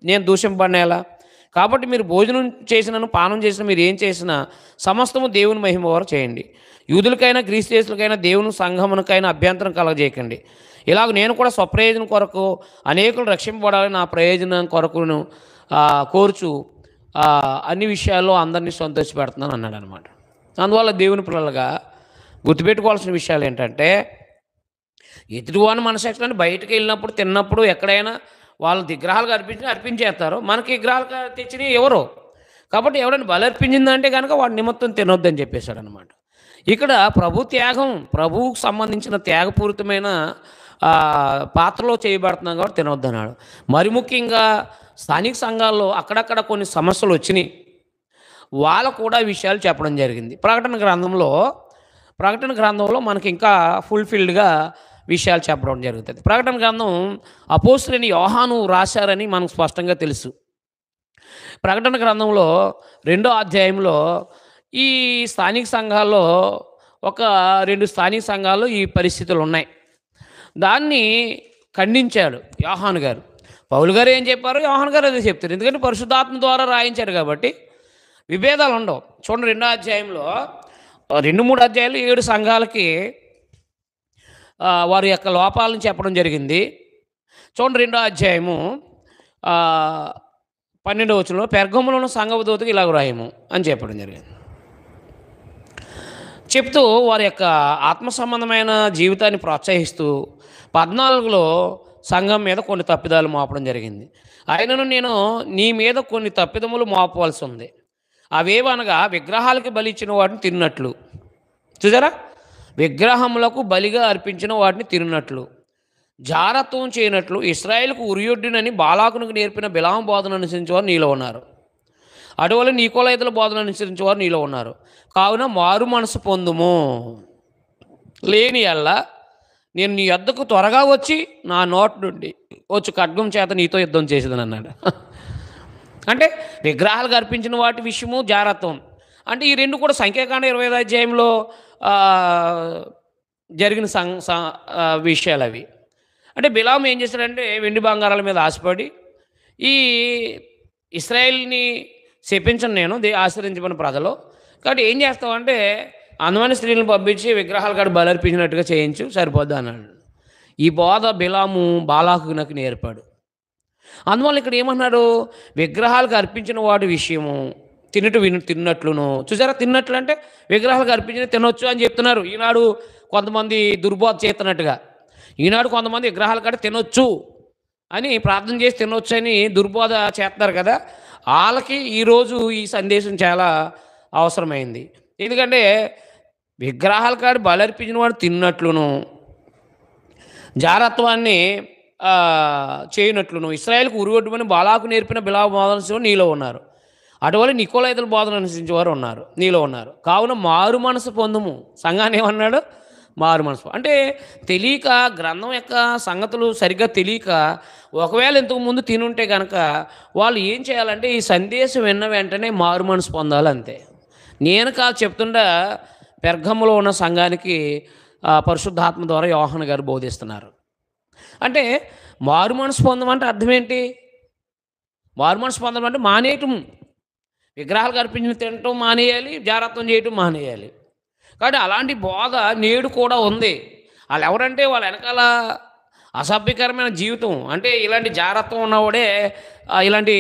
నేను దూషింపబడినేలా. కాబట్టి మీరు భోజనం చేసినను పానం చేసిన మీరు ఏం చేసినా సమస్తము దేవుని మహిమ వారు చేయండి. యూదులకైనా గ్రీసు దేశులకైనా దేవుని సంఘమునకైనా అభ్యంతరం కలగజేయకండి. ఇలాగ నేను కూడా స్వప్రయోజనం కొరకు అనేకులు రక్షింపబడాలని నా ప్రయోజనం కొరకును కోరుచు అన్ని విషయాల్లో అందరినీ సంతోషపెడుతున్నాను అన్నాడు అనమాట. అందువల్ల దేవుని పిల్లలుగా గుర్తుపెట్టుకోవాల్సిన విషయాలు ఏంటంటే, ఎదుటివాని మనసాక్షులని బయటకు వెళ్ళినప్పుడు తిన్నప్పుడు ఎక్కడైనా వాళ్ళు విగ్రహాలకు అర్పించేస్తారు. మనకి విగ్రహాలు తెచ్చినవి ఎవరు? కాబట్టి ఎవరైనా బలర్పించిందంటే కనుక వాడి నిమిత్తం తినొద్దని చెప్పేశాడు అనమాట. ఇక్కడ ప్రభువుకు సంబంధించిన త్యాగపూరితమైన పాత్రలో చేయబడుతున్నాం కాబట్టి తినొద్దన్నాడు. మరి ముఖ్యంగా స్థానిక సంఘాల్లో అక్కడక్కడ కొన్ని సమస్యలు వచ్చినాయి, వాళ్ళకు కూడా విషయాలు చెప్పడం జరిగింది. ప్రకటన గ్రంథంలో మనకి ఇంకా ఫుల్ఫిల్డ్గా విషయాలు చెప్పడం జరుగుతుంది. ప్రకటన గ్రంథం అపోస్తలుడైన యోహాను రాశారని మనకు స్పష్టంగా తెలుసు. ప్రకటన గ్రంథంలో 2వ అధ్యాయంలో ఈ స్థానిక సంఘాల్లో 2 స్థానిక సంఘాల్లో ఈ పరిస్థితులు ఉన్నాయి. దాన్ని ఖండించాడు యోహాను గారు. పౌలు గారు ఏం చెప్పారో యోహాను గారు అదే చెప్తారు. ఎందుకంటే పరిశుద్ధాత్మ ద్వారా రాయించారు కాబట్టి విభేదాలు ఉండవు. చూడండి 2వ అధ్యాయంలో 2-3 అధ్యాయాలు 7 సంఘాలకి వారి యొక్క లోపాలను చెప్పడం జరిగింది. చూడండి 2వ అధ్యాయము 12వ వచనంలో, పెర్గములో ఉన్న సంఘపు దూతకు ఇలాగ రాయము అని చెప్పడం జరిగింది. చెప్తూ వారి యొక్క ఆత్మ సంబంధమైన జీవితాన్ని ప్రోత్సహిస్తూ 14లో సంఘం మీద కొన్ని తప్పిదాలు మోపడం జరిగింది. అయినను నేను నీ మీద కొన్ని తప్పిదములు మోపవలసి ఉంది. అవేవనగా విగ్రహాలకి బలి ఇచ్చిన వాటిని తిన్నట్లు, చూసారా, విగ్రహములకు బలిగా అర్పించిన వాటిని తిన్నట్లు, జారత్వం చేయనట్లు, ఇశ్రాయేలుకు ఉరియొడ్డునని బాలాకునికి నేర్పిన బిలాము బోధన అనుసరించేవారు నీలో ఉన్నారు. అటువల్ల నీకోలైతుల బోధన అనుసరించేవారు నీలో ఉన్నారు. కావున మారు మనసు పొందుము, లేని ఎల్లా నేను నీ యొద్దకు త్వరగా వచ్చి నా నోటి నుండి వచ్చి ఖడ్గం చేత నీతో యుద్ధం చేసేదని అన్నాడు. అంటే విగ్రహాలకు అర్పించిన వాటి విషయము, జారత్వం, అంటే ఈ 2 కూడా సంఖ్యాకాండం 25వ అధ్యాయంలో జరిగిన విషయాలు అవి. అంటే బిలాము ఏం చేశాడంటే వెండి బంగారాల మీద ఆశపడి ఈ ఇశ్రాయేల్ని శపించను నేను ఆశ్రయించబడిన ప్రజలు, కాబట్టి ఏం చేస్తామంటే అందమైన స్త్రీలను పంపించి విగ్రహాలు కాడ బలర్పించినట్టుగా చేయించు సరిపోద్ది అన్నాడు. ఈ బోధ బిలాము బాలాకు నాకు నేర్పాడు. అందువల్ల ఇక్కడ ఏమన్నాడు, విగ్రహాలకు అర్పించిన వాటి విషయము తిన్నట్లును. చూసారా, తిన్నట్లు అంటే విగ్రహాలకు అర్పించిన తినొచ్చు అని చెప్తున్నారు. ఈనాడు కొంతమంది దుర్బోధ చేస్తున్నట్టుగా ఈనాడు కొంతమంది విగ్రహాల కాడ తినొచ్చు అని ప్రార్థన చేసి తినొచ్చు అని దుర్బోధ చేస్తున్నారు కదా. వాళ్ళకి ఈరోజు ఈ సందేశం చాలా అవసరమైంది. ఎందుకంటే విగ్రహాల కాడ బలర్పించిన వాడు తిన్నట్లును, జారత్వాన్ని చేయనట్లును, ఇశ్రాయేలుకు ఉరుగొట్టుమని బాలాకు నేర్పిన బిలాము బోధన నీలో ఉన్నారు. అటువల్ల నికోలైతుల బోధన అనుసరించేవారు ఉన్నారు, నీలో ఉన్నారు. కావున మారు మనసు పొందుము. సంఘాన్ని ఏమన్నాడు? మారు మనసు. అంటే తెలియక, గ్రంథం యొక్క సంగతులు సరిగ్గా తెలియక, ఒకవేళ ఇంతకుముందు తినుంటే కనుక వాళ్ళు ఏం చేయాలంటే ఈ సందేశం విన్న వెంటనే మారు మనసు పొందాలి, అంతే. నేను కాదు చెప్తుండా, పెర్గములో ఉన్న సంఘానికి పరిశుద్ధాత్మ ద్వారా యోహాను గారు బోధిస్తున్నారు. అంటే మారు మనసు పొందమంటే అర్థం ఏంటి? మారు మనసు పొందడం అంటే మానేయటం, విగ్రహాలకు అర్పించిన తినటం మానేయాలి, జారత్వం చేయటం మానేయాలి. కాబట్టి అలాంటి బోధ నేడు కూడా ఉంది. వాళ్ళు ఎవరంటే వాళ్ళ వెనకాల అసభ్యకరమైన జీవితం, అంటే ఇలాంటి జారత్వం ఉన్నవాడే ఇలాంటి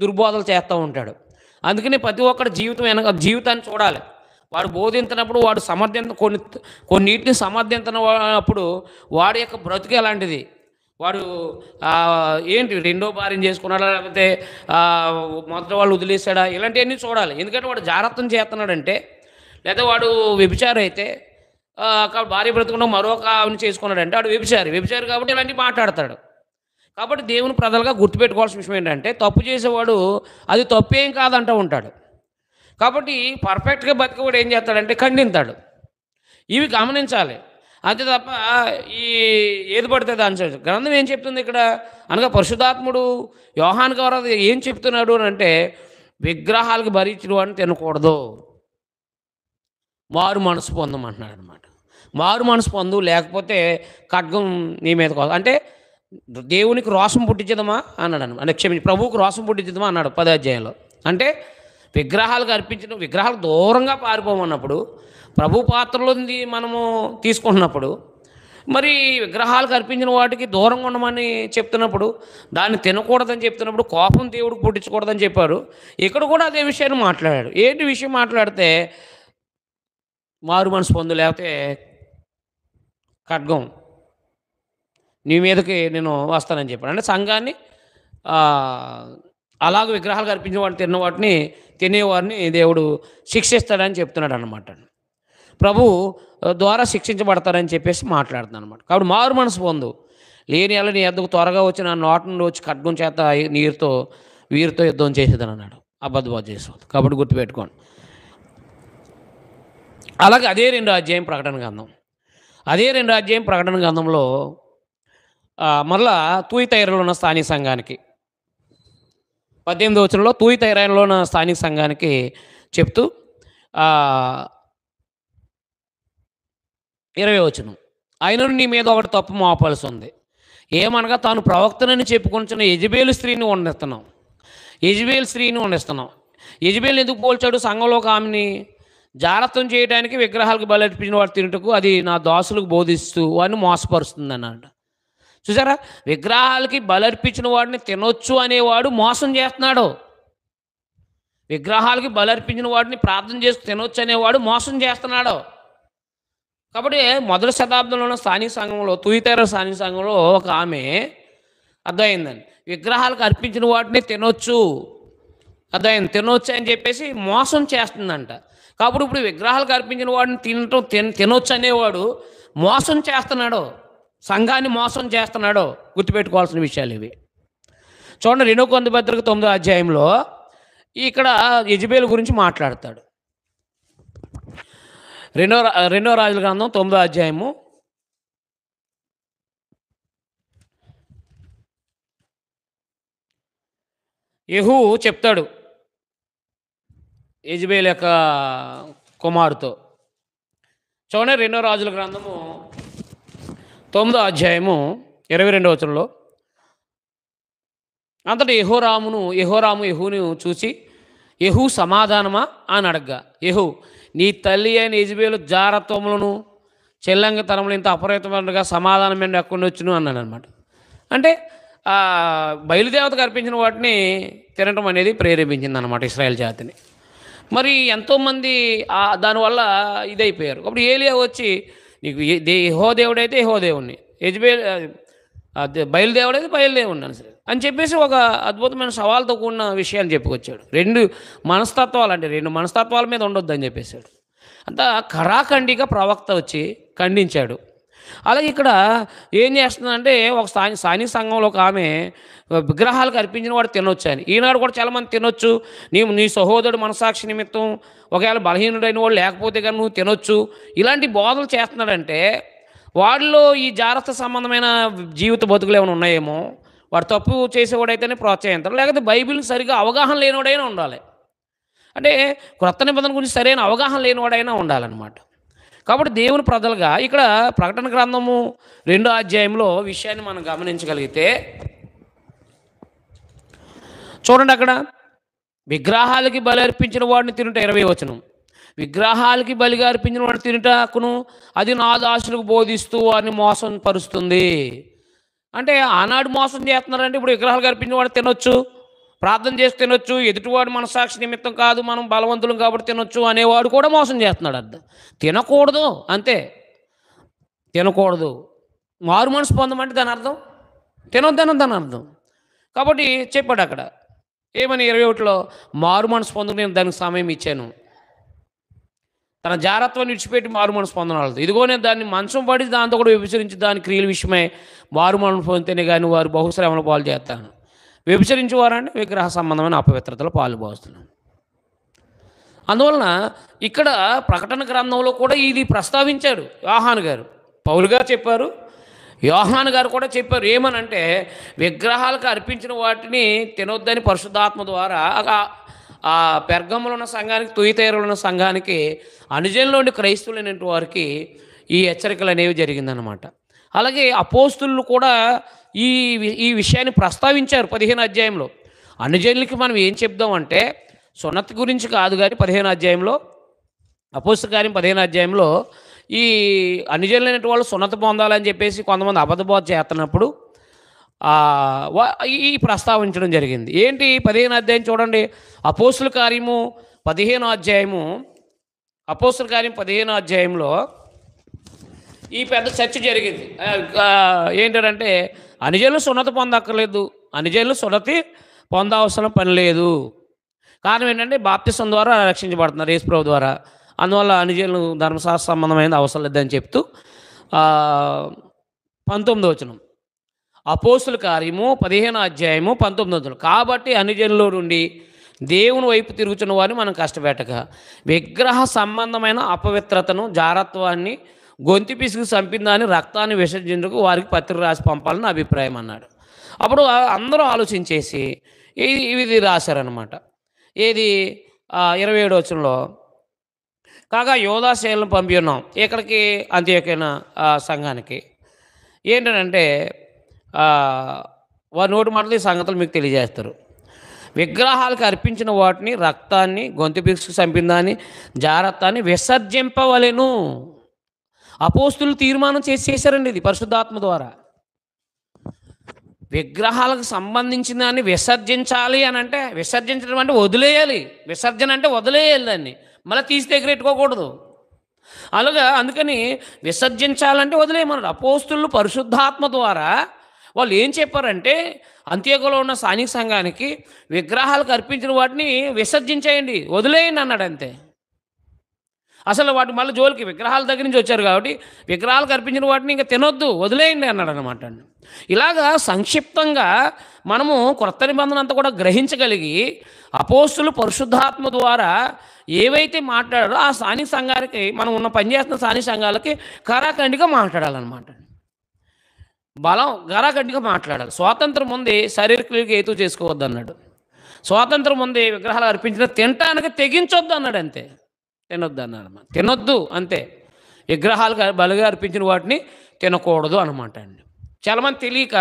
దుర్బోధలు చేస్తూ ఉంటాడు. అందుకని ప్రతి ఒక్కటి జీవితాన్ని చూడాలి. వాడు బోధించినప్పుడు వాడు కొన్నిటిని సమర్థించినప్పుడు వాడి యొక్క బ్రతుకు ఎలాంటిది, వాడు ఏంటి రెండో భార్యను చేసుకున్నాడా, లేకపోతే మొదటి వాళ్ళు వదిలేశాడా, ఇలాంటివన్నీ చూడాలి. ఎందుకంటే వాడు జాగ్రత్తం చేస్తున్నాడంటే, లేదా వాడు వ్యభిచారి అయితే భార్య బ్రతుకున్న మరొక ఆవిని చేసుకున్నాడంటే వాడు వ్యభిచారి కాబట్టి ఇలాంటివి మాట్లాడతాడు. కాబట్టి దేవుని ప్రజలుగా గుర్తుపెట్టుకోవాల్సిన విషయం ఏంటంటే, తప్పు చేసేవాడు అది తప్పేం కాదంటూ ఉంటాడు. కాబట్టి పర్ఫెక్ట్గా బతికేవాడు ఏం చేస్తాడంటే ఖండిస్తాడు. ఇవి గమనించాలి. అంతే తప్ప ఏది పడితే దాని గ్రంథం ఏం చెప్తుంది ఇక్కడ అనగా పరిశుద్ధాత్ముడు యోహాను గారు ఏం చెప్తున్నాడు అని అంటే, విగ్రహాలకు భరించిన వాడిని తినకూడదు, మారు మనసు పొందమంటున్నాడు అనమాట. మారు మనసు పొందు, లేకపోతే ఖడ్గం నీ మీద కోసం. అంటే దేవునికి రోషం పుట్టించదమా అన్నాడు అంటే ప్రభువుకు రోషం పుట్టించదమా అన్నాడు 10వ అధ్యాయంలో. అంటే విగ్రహాలకు అర్పించడం, విగ్రహాలకు దూరంగా పారిపోమన్నప్పుడు, ప్రభు పాత్రలో మనము తీసుకుంటున్నప్పుడు, మరి విగ్రహాలకు అర్పించిన వాటికి దూరంగా ఉండమని చెప్తున్నప్పుడు, దాన్ని తినకూడదని చెప్తున్నప్పుడు కోపం దేవుడికి పుట్టించకూడదని చెప్పారు. ఇక్కడ కూడా అదే విషయాన్ని మాట్లాడాడు. ఏంటి విషయం మాట్లాడితే, మారు మనసు పొందు, లేకపోతే ఖడ్గం నీ మీదకి నేను వస్తానని చెప్పాడు. అంటే సంఘాన్ని అలాగ విగ్రహాలకు అర్పించిన వాటిని తినేవారిని దేవుడు శిక్షిస్తాడని చెప్తున్నాడు అన్నమాట. ప్రభు ద్వారా శిక్షించబడతారని చెప్పేసి మాట్లాడుతున్నాను అనమాట. కాబట్టి మారు మనసు పొందు, లేని అలా నీ ఎద్దకు త్వరగా వచ్చి నా నోట నుండి వచ్చి ఖడ్గం చేత వీరితో యుద్ధం చేసేదని అన్నాడు. అబద్ధం చేసేది. కాబట్టి గుర్తుపెట్టుకోండి. అలాగే అదే 2వ అధ్యాయం ప్రకటన గ్రంథంలో మళ్ళా తూయితైరలో ఉన్న స్థానిక సంఘానికి 18వ వచనంలో తూయితైరలో ఉన్న స్థానిక సంఘానికి చెప్తూ 20వ వచనం, ఆయనను నీ మీద ఒకటి తప్పు మోపాల్సి ఉంది. ఏమనగా తాను ప్రవక్తనని చెప్పుకొనిచున్న యెజబేలు స్త్రీని వండిస్తున్నాం. యెజబేలు ఎందుకు పోల్చాడు? సంఘంలో ఒక ఆమెని జారత్వం చేయడానికి, విగ్రహాలకు బలర్పించిన వాడు తినుటకు అది నా దాసులకు బోధిస్తూ వాడిని మోసపరుస్తుంది అన్నాడు. చూసారా, విగ్రహాలకి బలర్పించిన వాడిని తినొచ్చు అనేవాడు మోసం చేస్తున్నాడు. విగ్రహాలకి బలర్పించిన వాడిని ప్రార్థన చేసి తినొచ్చు అనేవాడు మోసం చేస్తున్నాడు. కాబట్టి మొదటి శతాబ్దంలో ఉన్న స్థానిక సంఘంలో, తూయితైర స్థానిక సంఘంలో ఒక ఆమె అర్థమైందండి, విగ్రహాలకు అర్పించిన వాటిని తినొచ్చు అని చెప్పేసి మోసం చేస్తుందంట. కాబట్టి ఇప్పుడు విగ్రహాలకు అర్పించిన వాడిని తినొచ్చు అనేవాడు మోసం చేస్తున్నాడు, సంఘాన్ని మోసం చేస్తున్నాడు. గుర్తుపెట్టుకోవాల్సిన విషయాలు ఇవి. చూడండి, 2 కొరింథీ పత్రిక 9వ అధ్యాయంలో ఇక్కడ యెజబేలు గురించి మాట్లాడతాడు. 2వ రాజుల గ్రంథం 9వ అధ్యాయము 'యెహూ' చెప్తాడు యెజబేలు యొక్క కుమారుతో. చూడండి, 2వ రాజుల గ్రంథము 9వ అధ్యాయము 22వ వచనంలో, అంతటా యెహోరాము యెహూను చూసి, యెహూ సమాధానమా అని అడగ్గా, యెహూ నీ తల్లి అయిన యెజబేలు జారత్వములను చెల్లంగతనములు ఇంత అపరితమైనగా సమాధానం ఎక్కడి వచ్చును అన్నాడు అనమాట. అంటే బయలుదేవతకు అర్పించిన వాటిని తినటం అనేది ప్రేరేపించింది అనమాట ఇశ్రాయేల్ జాతిని. మరి ఎంతోమంది దానివల్ల ఇదైపోయారు. అప్పుడు ఏలియా వచ్చి నీకు యెహోవా దేవుడైతే యెహోవా దేవుడిని, బయలుదేవుడైతే బయలుదేవుడిని అని చెప్పేసి ఒక అద్భుతమైన సవాల్తో కూడిన విషయాన్ని చెప్పుకొచ్చాడు. రెండు మనస్తత్వాల మీద ఉండొద్దని చెప్పేశాడు. అంతా ఖరాఖండిగా ప్రవక్త వచ్చి ఖండించాడు. అలాగే ఇక్కడ ఏం చేస్తుందంటే ఒక స్థానిక సంఘంలో ఒక ఆమె విగ్రహాలకు అర్పించిన వాడు తినొచ్చు అని. ఈనాడు కూడా చాలామంది తినొచ్చు, నీ సహోదరుడు మనసాక్షి నిమిత్తం ఒకవేళ బలహీనుడైన వాడు లేకపోతే కానీ నువ్వు తినొచ్చు, ఇలాంటి బోధలు చేస్తున్నాడంటే వాడిలో ఈ జాగ్రత్త సంబంధమైన జీవిత బతుకులు ఏమైనా ఉన్నాయేమో. వాడు తప్పు చేసేవాడైతేనే ప్రోత్సహించాలి, లేకపోతే బైబిల్ని సరిగా అవగాహన లేనివాడైనా ఉండాలి. అంటే క్రొత్త నిబంధన గురించి సరైన అవగాహన లేనివాడైనా ఉండాలన్నమాట. కాబట్టి దేవుని ప్రజలుగా ఇక్కడ ప్రకటన గ్రంథము 2వ అధ్యాయంలో విషయాన్ని మనం గమనించగలిగితే చూడండి, అక్కడ విగ్రహాలకి బలి అర్పించిన వాడిని తినుట 20వ వచనం. విగ్రహాలకి బలిగా అర్పించిన వాడిని తినుటకును అది నా దాసులకు బోధిస్తూ వారిని మోసం పరుస్తుంది. అంటే ఆనాడు మోసం చేస్తున్నారంటే ఇప్పుడు విగ్రహాలకు అర్పించిన వాడు తినొచ్చు, ప్రార్థన చేసి తినొచ్చు, ఎదుటివాడు మనసాక్షి నిమిత్తం కాదు మనం బలవంతులం కాబట్టి తినొచ్చు అనేవాడు కూడా మోసం చేస్తున్నాడు. అర్థం తినకూడదు, అంతే, తినకూడదు. మారు మనసు పొందమంటే దాని అర్థం తినొద్దని దాని అర్థం. కాబట్టి చెప్పాడు అక్కడ ఏమని 21లో, మారు మనసు పొందుకు నేను దానికి సమయం ఇచ్చాను. తన జాగ్రత్తను విడిచిపెట్టి మారు మనసు పొందనాలదు. ఇదిగో నేను దాన్ని మంచం పడి దాంతో కూడా వ్యభిచరించి దాని క్రియల విషయమై మారు మనసు పొందితేనే కానీ వారు బహుశ్రమలు పాలు చేస్తాను. వ్యభిచరించేవారంటే విగ్రహ సంబంధమైన అపవిత్రతలో పాల్పోస్తున్నాను. అందువలన ఇక్కడ ప్రకటన గ్రంథంలో కూడా ఇది ప్రస్తావించాడు యోహాను గారు. పౌలు గారు చెప్పారు, యోహాను గారు కూడా చెప్పారు. ఏమనంటే విగ్రహాలకు అర్పించిన వాటిని తినొద్దని పరిశుద్ధాత్మ ద్వారా ఆ పెర్గములో ఉన్న సంఘానికి, తుయితైరలో ఉన్న సంఘానికి, అనుజనులోని క్రైస్తవులైన వారికి ఈ హెచ్చరికలు అనేవి జరిగిందనమాట. అలాగే అపోస్తులు కూడా ఈ విషయాన్ని ప్రస్తావించారు 15వ అధ్యాయంలో. అనుజనులకి మనం ఏం చెప్దామంటే సున్నతి గురించి కాదు కానీ 15వ అధ్యాయంలో, అపోస్తుల కార్యం 15వ అధ్యాయంలో ఈ అనుజనులైన వాళ్ళు సున్నతి పొందాలని చెప్పేసి కొంతమంది అబద్ధబోధ చేస్తున్నప్పుడు ఈ ప్రస్తావించడం జరిగింది. ఏంటి 15వ అధ్యాయం చూడండి, అపోస్తుల కార్యము 15వ అధ్యాయము, అపోస్తుల కార్యం 15వ అధ్యాయంలో ఈ పెద్ద చర్చ జరిగింది. ఏంటంటే అనుజనులు సున్నతి పొందక్కర్లేదు, అనుజనులు సున్నతి పొందవలసిన పని లేదు. కారణం ఏంటంటే బాప్తిసం ద్వారా రక్షించబడుతున్నారు యేసుప్రభు ద్వారా. అందువల్ల అనుజనులు ధర్మశాస్త్ర సంబంధమైనది అవసరం లేదని చెప్తూ 19వ వచనం, అపోస్తుల కార్యము 15వ అధ్యాయము 19వ వచనం, కాబట్టి అనుజనులో నుండి దేవుని వైపు తిరుగుతున్న వారిని మనం కష్టపెట్టక విగ్రహ సంబంధమైన అపవిత్రతను, జారత్వాన్ని, గొంతు పిసికి చంపిందాన్ని, రక్తాన్ని విసర్జించుకు వారికి పత్రిక రాసి పంపాలని అభిప్రాయం అన్నాడు. అప్పుడు అందరూ ఆలోచించేసి ఇది రాశారనమాట. ఏది 27వ వచనంలో, కాగా యోధాశైలను పంపి ఉన్నాం ఇక్కడికి అంత్యోక్య సంఘానికి. ఏంటంటే వారి నోటి మాటలు ఈ సంగతులు మీకు తెలియజేస్తారు. విగ్రహాలకు అర్పించిన వాటిని, రక్తాన్ని, గొంతు పిసికి చంపిందాన్ని, జారత్వాన్ని విసర్జింపవలెను. అపోస్తులు తీర్మానం చేశారండి ఇది పరిశుద్ధాత్మ ద్వారా. విగ్రహాలకు సంబంధించిన దాన్ని విసర్జించాలి అని అంటే, విసర్జించడం అంటే వదిలేయాలి, విసర్జన అంటే వదిలేయాలి, దాన్ని మళ్ళీ తీసి దగ్గర పెట్టుకోకూడదు. అలాగా అందుకని విసర్జించాలంటే వదిలేయమన్నాడు. అపోస్తులు పరిశుద్ధాత్మ ద్వారా వాళ్ళు ఏం చెప్పారంటే అంత్యోక్యలో ఉన్న స్థానిక సంఘానికి విగ్రహాలకు అర్పించిన వాటిని విసర్జించేయండి, వదిలేయండి అన్నాడు. అంతే. అసలు వాటి మళ్ళీ జోలికి విగ్రహాల దగ్గర నుంచి వచ్చారు కాబట్టి విగ్రహాలకు అర్పించిన వాటిని ఇంకా తినొద్దు, వదిలేయండి అన్నాడు అనమాట. ఇలాగా సంక్షిప్తంగా మనము క్రొత్త నిబంధన అంతా కూడా గ్రహించగలిగి అపోస్తులు పరిశుద్ధాత్మ ద్వారా ఏవైతే మాట్లాడారో ఆ స్థానిక సంఘానికి, మనం ఉన్న పనిచేస్తున్న స్థానిక సంఘాలకి కరాఖండిగా మాట్లాడాలన్నమాట. గరాఖండిగా మాట్లాడాలి. స్వాతంత్రం ఉంది, శరీరక్రియకి హేతు చేసుకోవద్దు అన్నాడు. స్వాతంత్రం ఉంది, విగ్రహాలు అర్పించిన తినటానికి తెగించొద్దు అన్నాడు. అంతే, తినొద్దు అన్నాడు. తినొద్దు అంతే, విగ్రహాలకు బలిగా అర్పించిన వాటిని తినకూడదు అనమాట అండి. చాలామంది తెలియక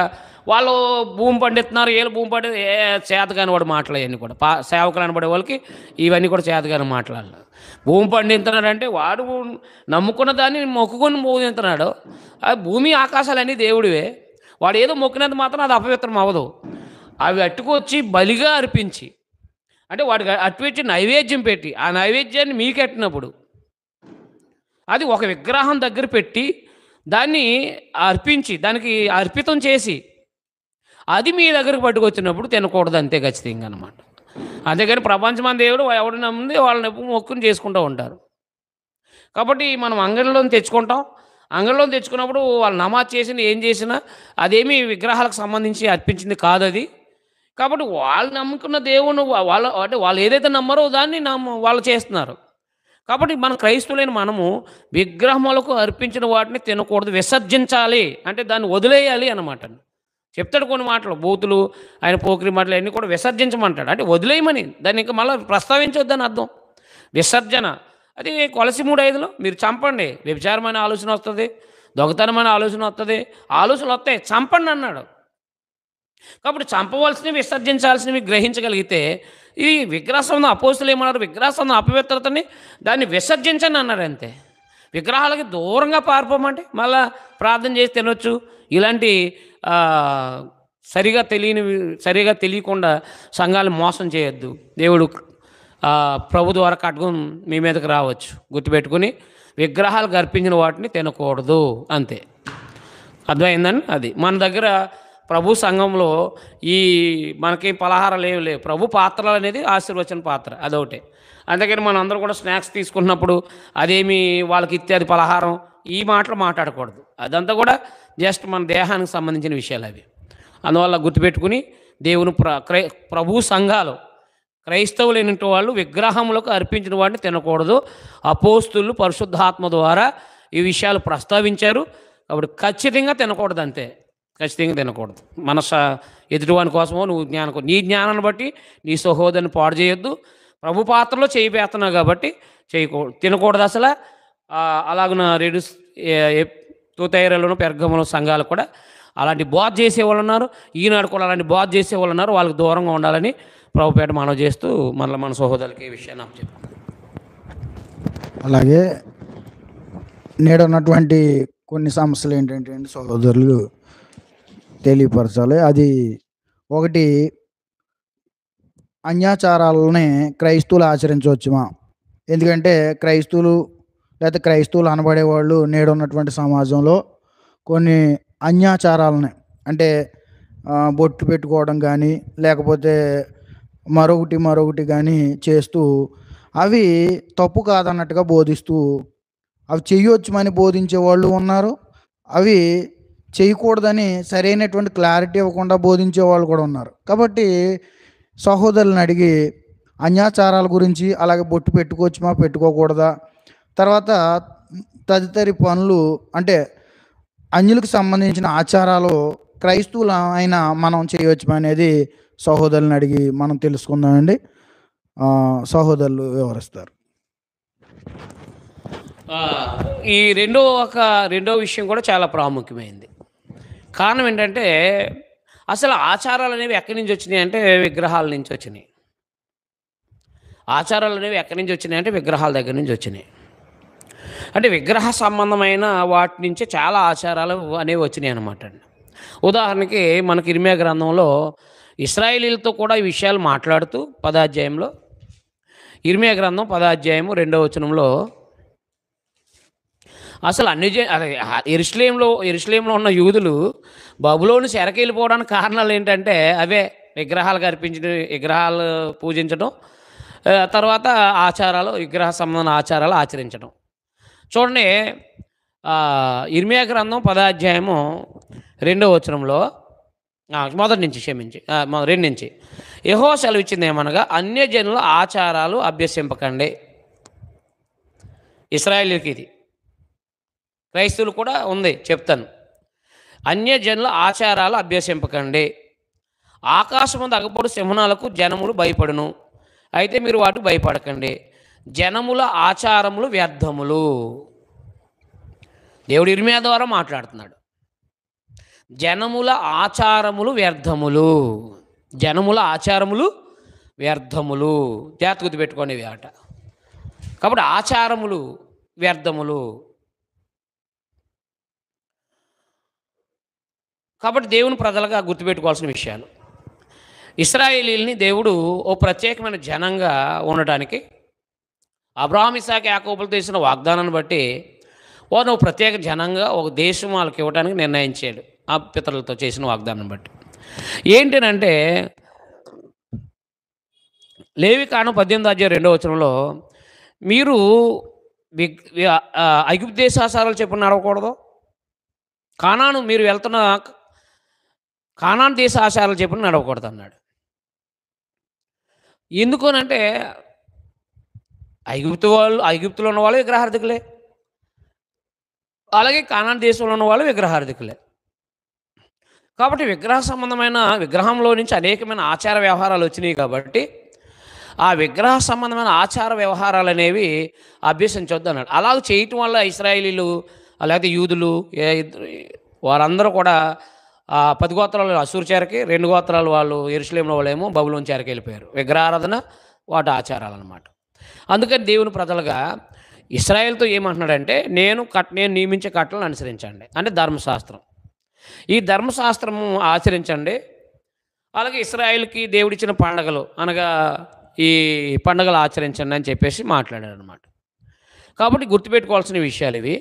వాళ్ళు భూమి పండిస్తున్నారు, ఏళ్ళు భూమి పండి చేతగాని వాడు మాట్లాడేవన్నీ కూడా సేవకులు అనబడే వాళ్ళకి ఇవన్నీ కూడా చేతగాని మాట్లాడాలి. భూమి పండిస్తున్నాడంటే వాడు నమ్ముకున్న దాన్ని మొక్కుకొని పోతున్నాడు. ఆ భూమి ఆకాశాలన్నీ దేవుడివే, వాడు ఏదో మొక్కినంత మాత్రం అది అపవిత్రం అవ్వదు. అవి అట్టుకొచ్చి బలిగా అర్పించి అంటే వాడికి అటువచ్చి నైవేద్యం పెట్టి, ఆ నైవేద్యాన్ని మీకెట్టినప్పుడు, అది ఒక విగ్రహం దగ్గర పెట్టి, దాన్ని అర్పించి, దానికి అర్పితం చేసి, అది మీ దగ్గరకు పట్టుకొచ్చినప్పుడు తినకూడదు అంతే ఖచ్చితంగా అనమాట. అంతేగాని ప్రపంచమంతా దేవుడు ఎవడు నమ్మింది వాళ్ళని మొక్కుని చేసుకుంటూ ఉంటారు. కాబట్టి మనం అంగడిలోని తెచ్చుకుంటాం. అంగడిలోని తెచ్చుకున్నప్పుడు వాళ్ళు నమాజ్ చేసినా, ఏం చేసినా అదేమీ విగ్రహాలకు సంబంధించి అర్పించింది కాదది. కాబట్టి వాళ్ళు నమ్ముకున్న దేవుని వాళ్ళ అంటే వాళ్ళు ఏదైతే నమ్మరో దాన్ని వాళ్ళు చేస్తున్నారు. కాబట్టి మన క్రైస్తవులైన మనము విగ్రహములకు అర్పించిన వాటిని తినకూడదు, విసర్జించాలి. అంటే దాన్ని వదిలేయాలి అన్నమాట. చెప్తాడు కొన్ని మాటలు, బూతులు, ఆయన పోకిరి మాటలు అన్నీ కూడా విసర్జించమంటాడు. అంటే వదిలేయమని, దాన్ని ఇంకా మళ్ళీ ప్రస్తావించొద్దని అర్థం. విసర్జన అది కొలసి 3:5లో మీరు చంపండి, వ్యభిచారమైన ఆలోచన వస్తుంది, దొంగతనమైన ఆలోచన వస్తుంది, ఆలోచనలు వస్తాయి, చంపండి అన్నాడు. కాబట్టి చంపవలసినవి విసర్జించాల్సినవి గ్రహించగలిగితే, ఈ విగ్రహం అపోస్తులు ఏమన్నారు, విగ్రహం అపవిత్రతని దాన్ని విసర్జించండి అన్నాడు అంతే. విగ్రహాలకి దూరంగా పారిపోమంటే మళ్ళా ప్రార్థన చేసి తినొచ్చు. ఇలాంటి సరిగా తెలియకుండా సంఘాలు మోసం చేయొద్దు. దేవుడు ప్రభు ద్వారా ఖడ్గం మీ మీదకి రావచ్చు. గుర్తుపెట్టుకుని విగ్రహాలకు అర్పించిన వాటిని తినకూడదు అంతే. అర్థమైందండి? అది మన దగ్గర ప్రభు సంఘంలో ఈ మనకి పలహారాలు ఏమి లేవు. ప్రభు పాత్రలు అనేది ఆశీర్వచన పాత్ర అదొకటే. అందుకని మనం అందరూ కూడా స్నాక్స్ తీసుకున్నప్పుడు అదేమి వాళ్ళకి ఇత్యాది పలహారం ఈ మాటలు మాట్లాడకూడదు. అదంతా కూడా జస్ట్ మన దేహానికి సంబంధించిన విషయాలు అవి. అందువల్ల గుర్తుపెట్టుకుని దేవుని ప్రభు సంఘాలు క్రైస్తవులైన వాళ్ళు విగ్రహములకు అర్పించిన వాటిని తినకూడదు. అపోస్తులు పరిశుద్ధాత్మ ద్వారా ఈ విషయాలు ప్రస్తావించారు. కాబట్టి ఖచ్చితంగా తినకూడదు అంతే. ఖచ్చితంగా తినకూడదు. మన ఎదుటివాని కోసమో నువ్వు నీ జ్ఞానాన్ని బట్టి నీ సహోదరుని పాడు చేయొద్దు. ప్రభు పాత్రలో చేయి పెడుతున్నావు కాబట్టి తినకూడదు అసలు. అలాగున తూతైరలోను పెర్గములో సంఘాలు కూడా అలాంటి బోధ చేసేవాళ్ళు ఉన్నారు. ఈనాడు కూడా అలాంటి బోధ చేసేవాళ్ళు ఉన్నారు. వాళ్ళకి దూరంగా ఉండాలని ప్రభుపేట మనవి చేస్తూ మళ్ళీ మన సహోదరులకి ఈ విషయాన్ని అప్పచెప్పాం. అలాగే నేడున్నటువంటి కొన్ని సమస్యలు ఏంటంటే సహోదరులు తెలియపరచాలి. అది ఒకటి, అన్యాచారాలని క్రైస్తవులు ఆచరించవచ్చుమా? ఎందుకంటే క్రైస్తవులు అనబడేవాళ్ళు నేడున్నటువంటి సమాజంలో కొన్ని అన్యాచారాలని, అంటే బొట్టు పెట్టుకోవడం కానీ లేకపోతే మరొకటి కానీ చేస్తూ అవి తప్పు కాదన్నట్టుగా బోధిస్తూ అవి చేయొచ్చుమని బోధించే వాళ్ళు ఉన్నారు. అవి చేయకూడదని సరైనటువంటి క్లారిటీ ఇవ్వకుండా బోధించే వాళ్ళు కూడా ఉన్నారు. కాబట్టి సహోదరులను అడిగి అన్యాచారాల గురించి, అలాగే బొట్టు పెట్టుకోవచ్చుమా పెట్టుకోకూడదా, తర్వాత తదితరి పనులు అంటే అన్యులకు సంబంధించిన ఆచారాలు క్రైస్తవులు అయినా మనం చేయవచ్చుమా అనేది సహోదరులను అడిగి మనం తెలుసుకుందామండి. సహోదరులు వివరిస్తారు. ఈ రెండో విషయం కూడా చాలా ప్రాముఖ్యమైనది. కారణం ఏంటంటే అసలు ఆచారాలు అనేవి ఎక్కడి నుంచి వచ్చినాయి అంటే విగ్రహాల నుంచి వచ్చినాయి. ఆచారాలు అనేవి ఎక్కడి నుంచి వచ్చినాయి అంటే విగ్రహాల దగ్గర నుంచి వచ్చినాయి. అంటే విగ్రహ సంబంధమైన వాటి నుంచే చాలా ఆచారాలు అనేవి వచ్చినాయి అన్నమాట. ఉదాహరణకి మనకి ఇర్మియా గ్రంథంలో ఇశ్రాయేలీలతో కూడా ఈ విషయాలు మాట్లాడుతూ 10వ అధ్యాయంలో, ఇర్మియా గ్రంథం 10వ అధ్యాయము 2వ వచనంలో అసలు యెరూషలేములో ఉన్న యూదులు బబులోను చెరకెళ్ళిపోవడానికి కారణాలు ఏంటంటే అవే, విగ్రహాలు పూజించడం, తర్వాత విగ్రహ సంబంధ ఆచారాలు ఆచరించడం. చూడండి, ఇర్మియా గ్రంథం 10వ అధ్యాయము 2వ వచనంలో మొదటి నుంచి 2 నుంచి యెహోవా సెలవిచ్చింది ఏమనగా, అన్యజనుల ఆచారాలు అభ్యసింపకండి. ఇశ్రాయేలీయులకి ఇది, క్రైస్తవులు కూడా ఉంది, చెప్తాను. అన్యజనుల ఆచారాలు అభ్యసింపకండి. ఆకాశమందు అగపడు సింహనాలకు జనములు భయపడును, అయితే మీరు వాటికి భయపడకండి. జనముల ఆచారములు వ్యర్థములు. దేవుడు ఇర్మియా ద్వారా మాట్లాడుతున్నాడు. జనముల ఆచారములు వ్యర్థములు, జనముల ఆచారములు వ్యర్థములు. జాగ్రత్త గుర్తుపెట్టుకోండి ఇవి ఆట. కాబట్టి ఆచారములు వ్యర్థములు. కాబట్టి దేవుని ప్రజలుగా గుర్తుపెట్టుకోవాల్సిన విషయాలు. ఇశ్రాయేలీయుల్ని దేవుడు ఓ ప్రత్యేకమైన జనంగా ఉండటానికి అబ్రహాం, ఇస్సాకు, యాకోబులతో చేసిన వాగ్దానాన్ని బట్టి వారిని ఒక ప్రత్యేక జనంగా ఒక దేశం వాళ్ళకి ఇవ్వడానికి నిర్ణయించాడు. ఆ పితరులతో చేసిన వాగ్దానం బట్టి ఏంటనంటే, లేవికాండం 18:2 మీరు ఐగుప్తు దేశాచారాలు చెప్పున నడవకూడదు, మీరు వెళ్తున్న కానాను దేశ ఆచారాలు చెప్పున నడవకూడదు అన్నాడు. ఎందుకనంటే ఐగుప్తులో ఉన్న వాళ్ళు విగ్రహార్థికులే, అలాగే కానాను దేశంలో ఉన్న వాళ్ళు విగ్రహార్థికులే. కాబట్టి విగ్రహంలో నుంచి అనేకమైన ఆచార వ్యవహారాలు వచ్చినాయి. కాబట్టి ఆ విగ్రహ సంబంధమైన ఆచార వ్యవహారాలు అనేవి అభ్యసించవద్దు అన్నాడు. అలాగ చేయటం వల్ల ఇశ్రాయేలీలు లేకపోతే యూదులు వారందరూ కూడా 10 గోత్రాలు అసూరు చేరకి, 2 గోత్రాలు వాళ్ళు యెరూషలేములో వాళ్ళేమో బబులోను చేరకి వెళ్ళిపోయారు. విగ్రహారాధన వాటి ఆచారాలు అన్నమాట. అందుకని దేవుని ప్రజలుగా ఇశ్రాయేలుతో ఏమంటున్నాడంటే, నేను నియమించే కట్టలను అనుసరించండి, అంటే ధర్మశాస్త్రం. ఈ ధర్మశాస్త్రము ఆచరించండి. అలాగే ఇశ్రాయేలుకి దేవుడిచ్చిన పండగలు అనగా ఈ పండుగలు ఆచరించండి అని చెప్పేసి మాట్లాడాడు అనమాట. కాబట్టి గుర్తుపెట్టుకోవాల్సిన విషయాలు ఇవి.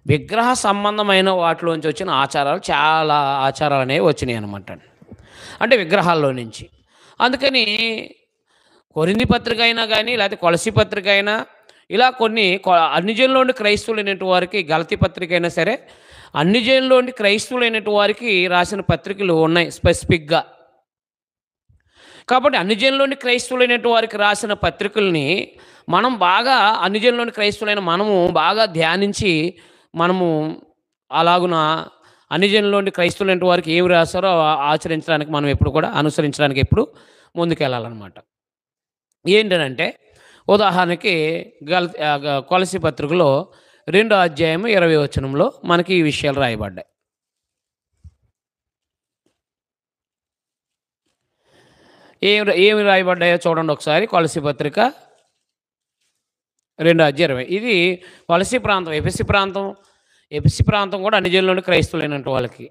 విగ్రహ సంబంధమైన వాటిలోంచి వచ్చిన ఆచారాలు, చాలా ఆచారాలు అనేవి వచ్చినాయి అనమాట, అంటే విగ్రహాల్లో నుంచి. అందుకని కొరింథీ పత్రిక అయినా కానీ, లేకపోతే కొలసీ పత్రిక అయినా, ఇలా కొన్ని అన్ని జనుల్లోని క్రైస్తవులైనటువంటి వారికి, గలతీ పత్రిక అయినా సరే, అన్ని జనుల్లోని క్రైస్తవులైనటువంటి వారికి రాసిన పత్రికలు ఉన్నాయి స్పెసిఫిక్గా. కాబట్టి అన్ని జనుల్లోని క్రైస్తవులైనటువంటి వారికి రాసిన పత్రికల్ని మనం బాగా, అన్ని జనుల్లోని క్రైస్తవులైన మనము బాగా ధ్యానించి, మనము అలాగున అన్ని జనుల్లోని క్రైస్తవులైన వారికి ఏమి రాస్తారో ఆచరించడానికి, మనం ఎప్పుడు కూడా అనుసరించడానికి ఎప్పుడు ముందుకెళ్ళాలన్నమాట. ఏంటనంటే, ఉదాహరణకి కొలసీ పత్రికలో 2:20 మనకి ఈ విషయాలు రాయబడ్డాయి. ఏమి రాయబడ్డాయో చూడండి ఒకసారి. కొలసీ పత్రిక 2:20. ఇది కొలసీ ప్రాంతం, ఎఫెసీ ప్రాంతం కూడా అన్ని జనుల్లోని క్రైస్తవులైనటువంటి వాళ్ళకి,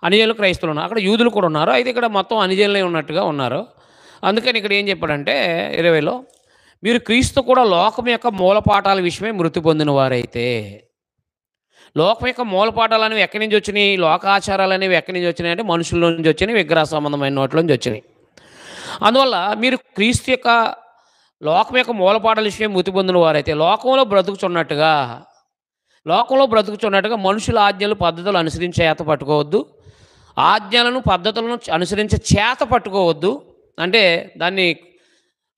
అన్ని జనులు క్రైస్తవులు ఉన్నారు. అక్కడ యూదులు కూడా ఉన్నారు. అయితే ఇక్కడ మొత్తం అన్ని జనులే ఉన్నట్టుగా ఉన్నారు. అందుకని ఇక్కడ ఏం చెప్పాడంటే 20లో, మీరు క్రీస్తు కూడా లోకం యొక్క మూలపాఠాల విషయమే మృతి పొందిన వారైతే. లోకం యొక్క మూలపాఠాలు అనేవి ఎక్కడి నుంచి వచ్చినాయి, లోకాచారాలు అనేవి ఎక్కడి నుంచి వచ్చినాయి అంటే మనుషుల నుంచి వచ్చినాయి, విగ్రహ సంబంధమైన వాటి నుంచి వచ్చినాయి. అందువల్ల మీరు క్రీస్తు యొక్క లోకం యొక్క మూలపాఠాల విషయం మృతి పొందిన వారైతే, లోకంలో బ్రతుకుచున్నట్టుగా మనుషుల ఆజ్ఞలు, పద్ధతులు అనుసరించే చేత పట్టుకోవద్దు. ఆజ్ఞలను, పద్ధతులను అనుసరించే చేత పట్టుకోవద్దు, అంటే దాన్ని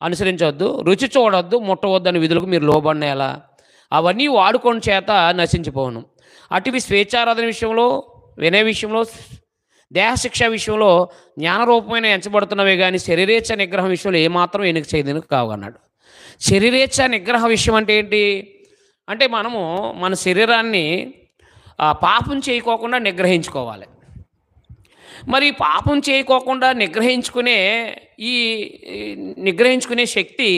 అనుసరించవద్దు. రుచి చూడవద్దు, ముట్టవద్దు అని విధులకు మీరు లోబడినేలా, అవన్నీ వాడుకొని చేత నశించిపోను. అటువి స్వేచ్ఛారాధన విషయంలో, వినయ విషయంలో, దేహశిక్ష విషయంలో జ్ఞానరూపమైన ఎంచబడుతున్నవే కానీ శరీరేచ్ఛ నిగ్రహం విషయంలో ఏమాత్రం ఎన్నిక చేయదని కావన్నాడు. శరీరేచ్ఛ నిగ్రహ విషయం అంటే ఏంటి అంటే, మనము మన శరీరాన్ని పాపం చేయకోకుండా నిగ్రహించుకోవాలి. మరి పాపం చేయకోకుండా నిగ్రహించుకునే శక్తి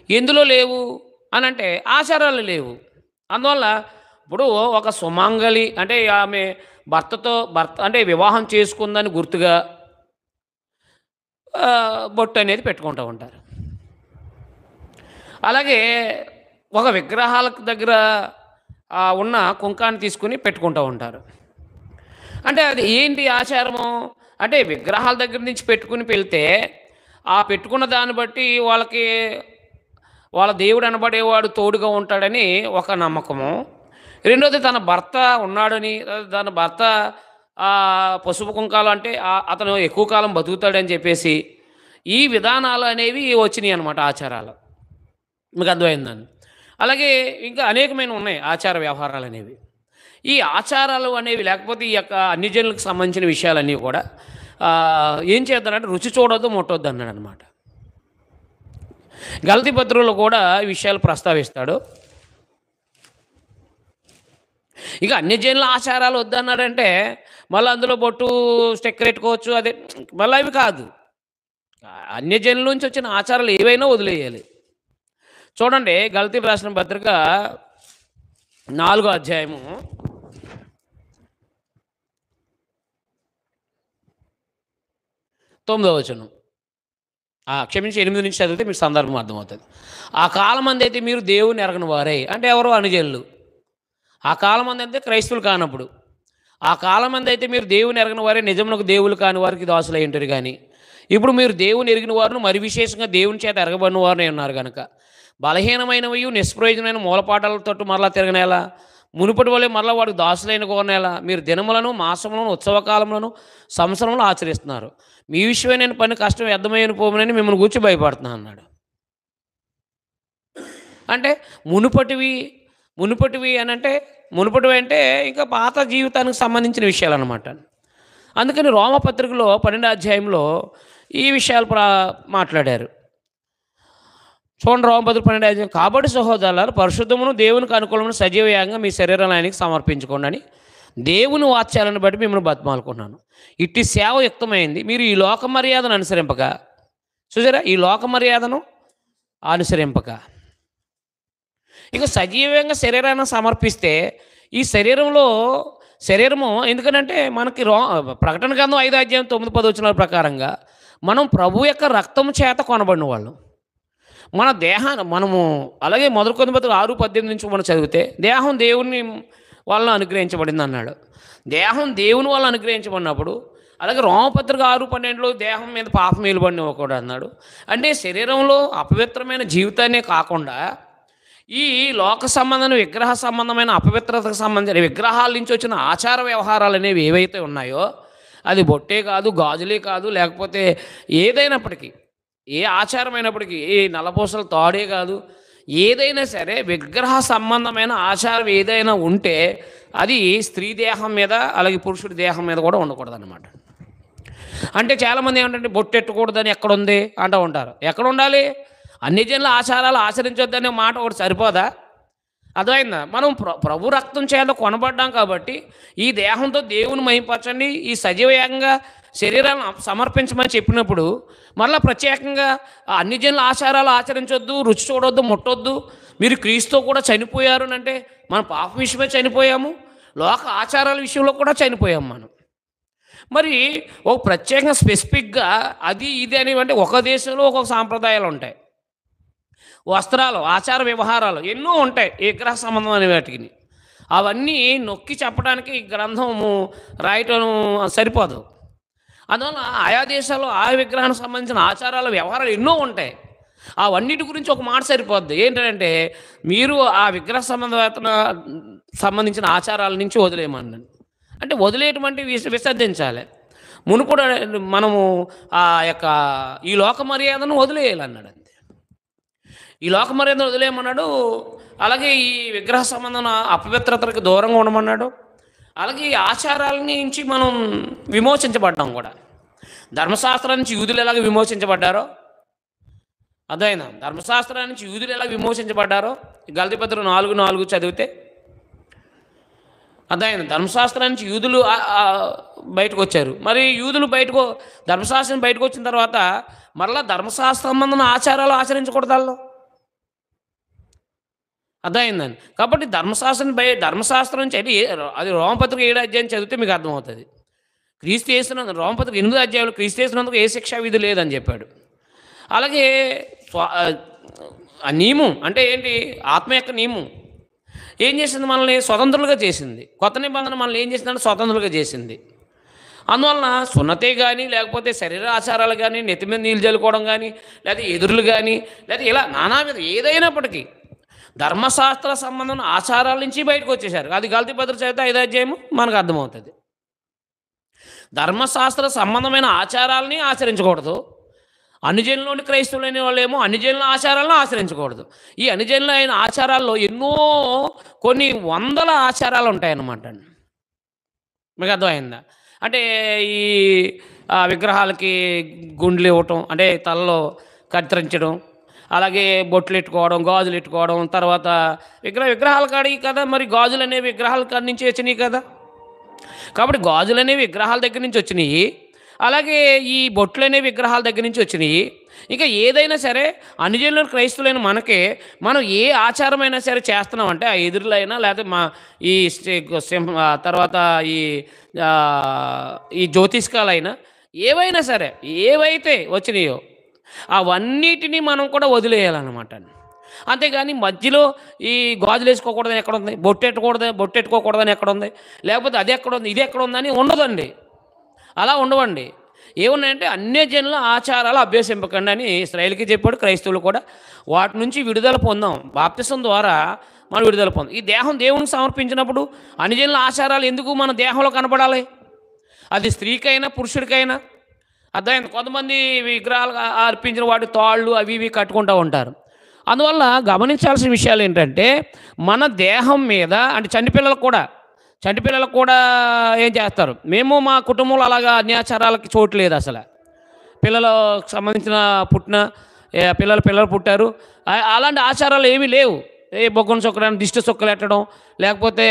ఎందులో లేవు అని అంటే ఆచారాలు లేవు. అందువల్ల ఇప్పుడు ఒక సుమంగళి అంటే ఆమె భర్త అంటే వివాహం చేసుకుందని గుర్తుగా బొట్టు అనేది పెట్టుకుంటూ ఉంటారు. అలాగే ఒక విగ్రహాల దగ్గర ఉన్న కుంకాన్ని తీసుకుని పెట్టుకుంటూ ఉంటారు. అంటే అది ఏంటి ఆచారము అంటే, విగ్రహాల దగ్గర నుంచి పెట్టుకుని వెళ్తే ఆ పెట్టుకున్న దాన్ని బట్టి వాళ్ళ దేవుడు అనబడేవాడు తోడుగా ఉంటాడని ఒక నమ్మకము. రెండోది, తన భర్త ఉన్నాడని, తన భర్త పసుపు కుంకాలు అంటే అతను ఎక్కువ కాలం బతుకుతాడని చెప్పేసి ఈ విధానాలు అనేవి వచ్చినాయి అన్నమాట, ఆచారాలు. మీకు అర్థమైందండి. అలాగే ఇంకా అనేకమైన ఉన్నాయి ఆచార వ్యవహారాలు అనేవి. ఈ ఆచారాలు అనేవి లేకపోతే ఈ యొక్క అన్ని జనులకు సంబంధించిన విషయాలన్నీ కూడా ఏం చేద్దానంటే రుచి చూడొద్దు, ముట్టొద్దు అన్నాడు అనమాట. గలతీ పత్రికలో కూడా ఈ విషయాలు ప్రస్తావిస్తాడు. ఇక అన్ని జనుల ఆచారాలు వద్దన్నాడంటే మళ్ళీ అందులో బొట్టు స్టెక్కర్ పెట్టుకోవచ్చు, అదే మళ్ళీ అవి కాదు. అన్య జనుల నుంచి వచ్చిన ఆచారాలు ఏవైనా వదిలేయాలి. చూడండి, గలతీ రాసిన పత్రిక 4:9. క్షమించి 8 నుంచి చదివితే మీకు సందర్భం అర్థమవుతుంది. ఆ కాలమందు అయితే మీరు దేవుని ఎరగని వారే, అంటే ఎవరు? అనుజనులు. ఆ కాలమందు అంటే క్రైస్తవులు కానప్పుడు. ఆ కాలమందు అయితే మీరు దేవుని ఎరగని వారే, నిజమునకు దేవులు కాని వారికి దాసులై ఉంటారు. కానీ ఇప్పుడు మీరు దేవుని ఎరిగిన వారును, మరి విశేషంగా దేవుని చేత ఎరగబడిన వారు ఉన్నారు కనుక బలహీనమైనవి నిష్ప్రయోజనమైన మూలపాటాలతో మరలా తిరగనేలా, మునుపటి వల్లే మరలా వాడికి దాసులైన కోరనేలా మీరు దినములను, మాసములను, ఉత్సవకాలములను, సంవత్సరములు ఆచరిస్తున్నారు. మీ విషయమే నేను పని కష్టం వ్యర్థమైన పోమని మిమ్మల్ని కూర్చి భయపడుతున్నాను అన్నాడు. అంటే మునుపటివి అని అంటే మునుపటివి అంటే ఇంకా పాత జీవితానికి సంబంధించిన విషయాలు అనమాట. అందుకని రోమపత్రికలో 12వ అధ్యాయంలో ఈ విషయాలు మాట్లాడారు. చూడండి, రోమపత్రిక 12వ అధ్యాయం. కాబట్టి సహోదరులారా, పరిశుద్ధమును దేవునికి అనుకూలమైన సజీవ యాగంగా మీ శరీరాన్ని ఆయనకి సమర్పించుకోండి అని దేవుని వాత్సల్యాన్ని బట్టి మిమ్మల్ని బతిమాలుకున్నాను. ఇట్టి సేవ యుక్తమైంది. మీరు ఈ లోక మర్యాదను అనుసరింపక, చూసారా, ఈ లోక మర్యాదను అనుసరింపక ఇక సజీవంగా శరీరాన్ని సమర్పిస్తే ఈ శరీరము ఎందుకనంటే మనకి ప్రకటన గ్రంథం 5వ అధ్యాయం 9-10 వచనాల ప్రకారంగా మనం ప్రభు యొక్క రక్తము చేత కొనబడిన వాళ్ళు. మన దేహాన్ని మనము అలాగే మొదటి కొరింథీ 6:18 నుంచి మనం చదివితే దేహం దేవుని వల్ల అనుగ్రహించబడింది అన్నాడు. దేహం దేవుని వల్ల అనుగ్రహించబడినప్పుడు అలాగే రోమపత్రిక 6:12లో దేహం మీద పాపం ఏలుబడిన ఒకడు అన్నాడు. అంటే శరీరంలో అపవిత్రమైన జీవితాన్నే కాకుండా ఈ లోక సంబంధమైన విగ్రహ సంబంధమైన అపవిత్రతకు సంబంధించిన విగ్రహాల నుంచి వచ్చిన ఆచార వ్యవహారాలు అనేవి ఏవైతే ఉన్నాయో, అది బొట్టే కాదు, గాజులే కాదు, లేకపోతే ఏదైనప్పటికీ, ఏ ఆచారమైనప్పటికీ, ఏ నల్లపూసల తాడే కాదు, ఏదైనా సరే విగ్రహ సంబంధమైన ఆచారం ఏదైనా ఉంటే అది స్త్రీ దేహం మీద అలాగే పురుషుడి దేహం మీద కూడా ఉండకూడదు అన్నమాట. అంటే చాలామంది ఏమంటే బొట్టెట్టకూడదని ఎక్కడుంది అంటూ ఉంటారు. ఎక్కడ ఉండాలి? అన్ని జనుల ఆచారాలు ఆచరించొద్దనే మాట ఒకటి సరిపోదా? అర్థమైందా? మనం ప్రభు రక్తం చేత కొనబడ్డాం కాబట్టి ఈ దేహంతో దేవుని మహింపరచండి, ఈ సజీవయంగా శరీరాలను సమర్పించమని చెప్పినప్పుడు మళ్ళీ ప్రత్యేకంగా అన్ని జనుల ఆచారాలు ఆచరించొద్దు, రుచి చూడొద్దు, ముట్టొద్దు, మీరు క్రీస్తు కూడా చనిపోయారు అంటే మన పాప విషయమే చనిపోయాము, లోక ఆచారాల విషయంలో కూడా చనిపోయాము మనం. మరి ఒక ప్రత్యేకంగా స్పెసిఫిక్గా అది ఇది అనేవంటే ఒక దేశంలో ఒక్కొక్క సాంప్రదాయాలు ఉంటాయి, వస్త్రాలు, ఆచార వ్యవహారాలు ఎన్నో ఉంటాయి విగ్రహ సంబంధం అనే వాటికి. అవన్నీ నొక్కి చెప్పడానికి గ్రంథము రాయటం సరిపోదు. అందువల్ల ఆయా దేశాల్లో ఆ విగ్రహానికి సంబంధించిన ఆచారాల వ్యవహారాలు ఎన్నో ఉంటాయి. అవన్నిటి గురించి ఒక మాట సరిపోద్ది. ఏంటంటే మీరు ఆ విగ్రహ సంబంధించిన ఆచారాల నుంచి వదిలేయమన్నాను. అంటే వదిలేయటమంటే విసర్జించాలి. మునుపుడు మనము ఆ యొక్క ఈ లోక మర్యాదను వదిలేయాలన్నాడు. అంతే, ఈ లోక మర్యాదను వదిలేయమన్నాడు. అలాగే ఈ విగ్రహ సంబంధం అపవిత్రతకు దూరంగా ఉండమన్నాడు. అలాగే ఈ ఆచారాల నుంచి మనం విమోచించబడ్డాం కూడా. ధర్మశాస్త్రం నుంచి యూదులు ఎలాగ విమోచించబడ్డారో అదైనా ధర్మశాస్త్రం నుంచి యూదులు ఎలా విమోచించబడ్డారో గలతీ పత్రిక 4:4 చదివితే అదైనా ధర్మశాస్త్రం నుంచి యూదులు బయటకు వచ్చారు. మరి యూదులు ధర్మశాస్త్రం బయటకు వచ్చిన తర్వాత మరలా ధర్మశాస్త్ర సంబంధమైన ఆచారాలు ఆచరించకూడదు వాళ్ళు. అర్థమైందండి. కాబట్టి ధర్మశాస్త్రం నుంచి అది రోమపత్రిక 7వ అధ్యాయం చదివితే మీకు అర్థమవుతుంది. క్రీస్తు చేస్తున్నందుకు రోమపత్రిక 8వ అధ్యాయంలో క్రీస్తు చేస్తున్నందుకు ఏ శిక్షా విధి లేదని చెప్పాడు. అలాగే ఆ నియమం అంటే ఏంటి? ఆత్మ యొక్క నియమం ఏం చేసింది? మనల్ని స్వతంత్రులుగా చేసింది. కొత్త నిబంధన మనల్ని ఏం చేసిందంటే స్వతంత్రులుగా చేసింది. అందువలన సున్నతే కానీ, లేకపోతే శరీర ఆచారాలు కానీ, నెత్తి మీద నీళ్ళు చల్లుకోవడం కానీ, లేదా ఎదురులు కానీ, లేదా ఇలా నానావిధ ఏదైనప్పటికీ ధర్మశాస్త్ర సంబంధం ఆచారాల నుంచి బయటకు వచ్చేసారు. అది గలతీ పత్రిక చదివితే 5వ అధ్యాయము మనకు అర్థమవుతుంది. ధర్మశాస్త్ర సంబంధమైన ఆచారాలని ఆచరించకూడదు. అనుజనులోని క్రైస్తవులైన వాళ్ళు ఏమో అనుజనుల ఆచారాలను ఆచరించకూడదు. ఈ అనుజనులైన ఆచారాల్లో ఎన్నో కొన్ని వందల ఆచారాలు ఉంటాయన్నమాట. మీకు అర్థమైందా? అంటే ఈ విగ్రహాలకి గుండ్లు ఇవ్వటం, అంటే తలలో కత్తిరించడం, అలాగే బొట్లు ఎట్టుకోవడం, గాజులు ఎట్టుకోవడం, తర్వాత విగ్రహాలు కాడి కదా, మరి గాజులు అనేవి విగ్రహాల కాడి నుంచి వచ్చినాయి కదా. కాబట్టి గాజులు అనేవి విగ్రహాల దగ్గర నుంచి వచ్చినాయి, అలాగే ఈ బొట్లు అనేవి విగ్రహాల దగ్గర నుంచి వచ్చినాయి. ఇంకా ఏదైనా సరే అనుజనులైన క్రైస్తవులైన మనం ఏ ఆచారమైనా సరే చేస్తున్నామంటే ఆ ఎదురులైనా లేకపోతే ఈ తర్వాత ఈ జ్యోతిష్కాలైనా ఏవైనా సరే ఏవైతే వచ్చినాయో అవన్నిటిని మనం కూడా వదిలేయాలన్నమాట. అంతేగాని మధ్యలో ఈ గాజులు వేసుకోకూడదని ఎక్కడుంది, బొట్టెట్టుకోకూడదని ఎక్కడుంది, లేకపోతే అది ఎక్కడుంది, ఇది ఎక్కడుందని ఉండదండి. అలా ఉండవండి. ఏమున్నాయంటే అన్యజనుల ఆచారాలు అభ్యసింపకండి అని ఇశ్రాయేలుకి చెప్పాడు. క్రైస్తవులు కూడా వాటి నుంచి విడుదల పొందాం. బాప్తిసం ద్వారా మనం విడుదల పొందాం. ఈ దేహం దేవునికి సమర్పించినప్పుడు అన్యజనుల ఆచారాలు ఎందుకు మన దేహంలో కనపడాలి? అది స్త్రీకైనా పురుషుడికైనా అర్థమైంది. కొంతమంది విగ్రహాలు అర్పించిన వాటి తాళ్ళు అవి ఇవి కట్టుకుంటూ ఉంటారు. అందువల్ల గమనించాల్సిన విషయాలు ఏంటంటే మన దేహం మీద అంటే చంటిపిల్లలకు కూడా ఏం చేస్తారు. మేము మా కుటుంబంలో అలాగా అన్యాచారాలకి చోటు లేదు అసలు. పిల్లలకు సంబంధించిన పిల్లలు పుట్టారు, అలాంటి ఆచారాలు ఏమీ లేవు. ఏ బొగ్గను చొక్కడానికి దిష్టి చొక్కలు ఎట్టడం, లేకపోతే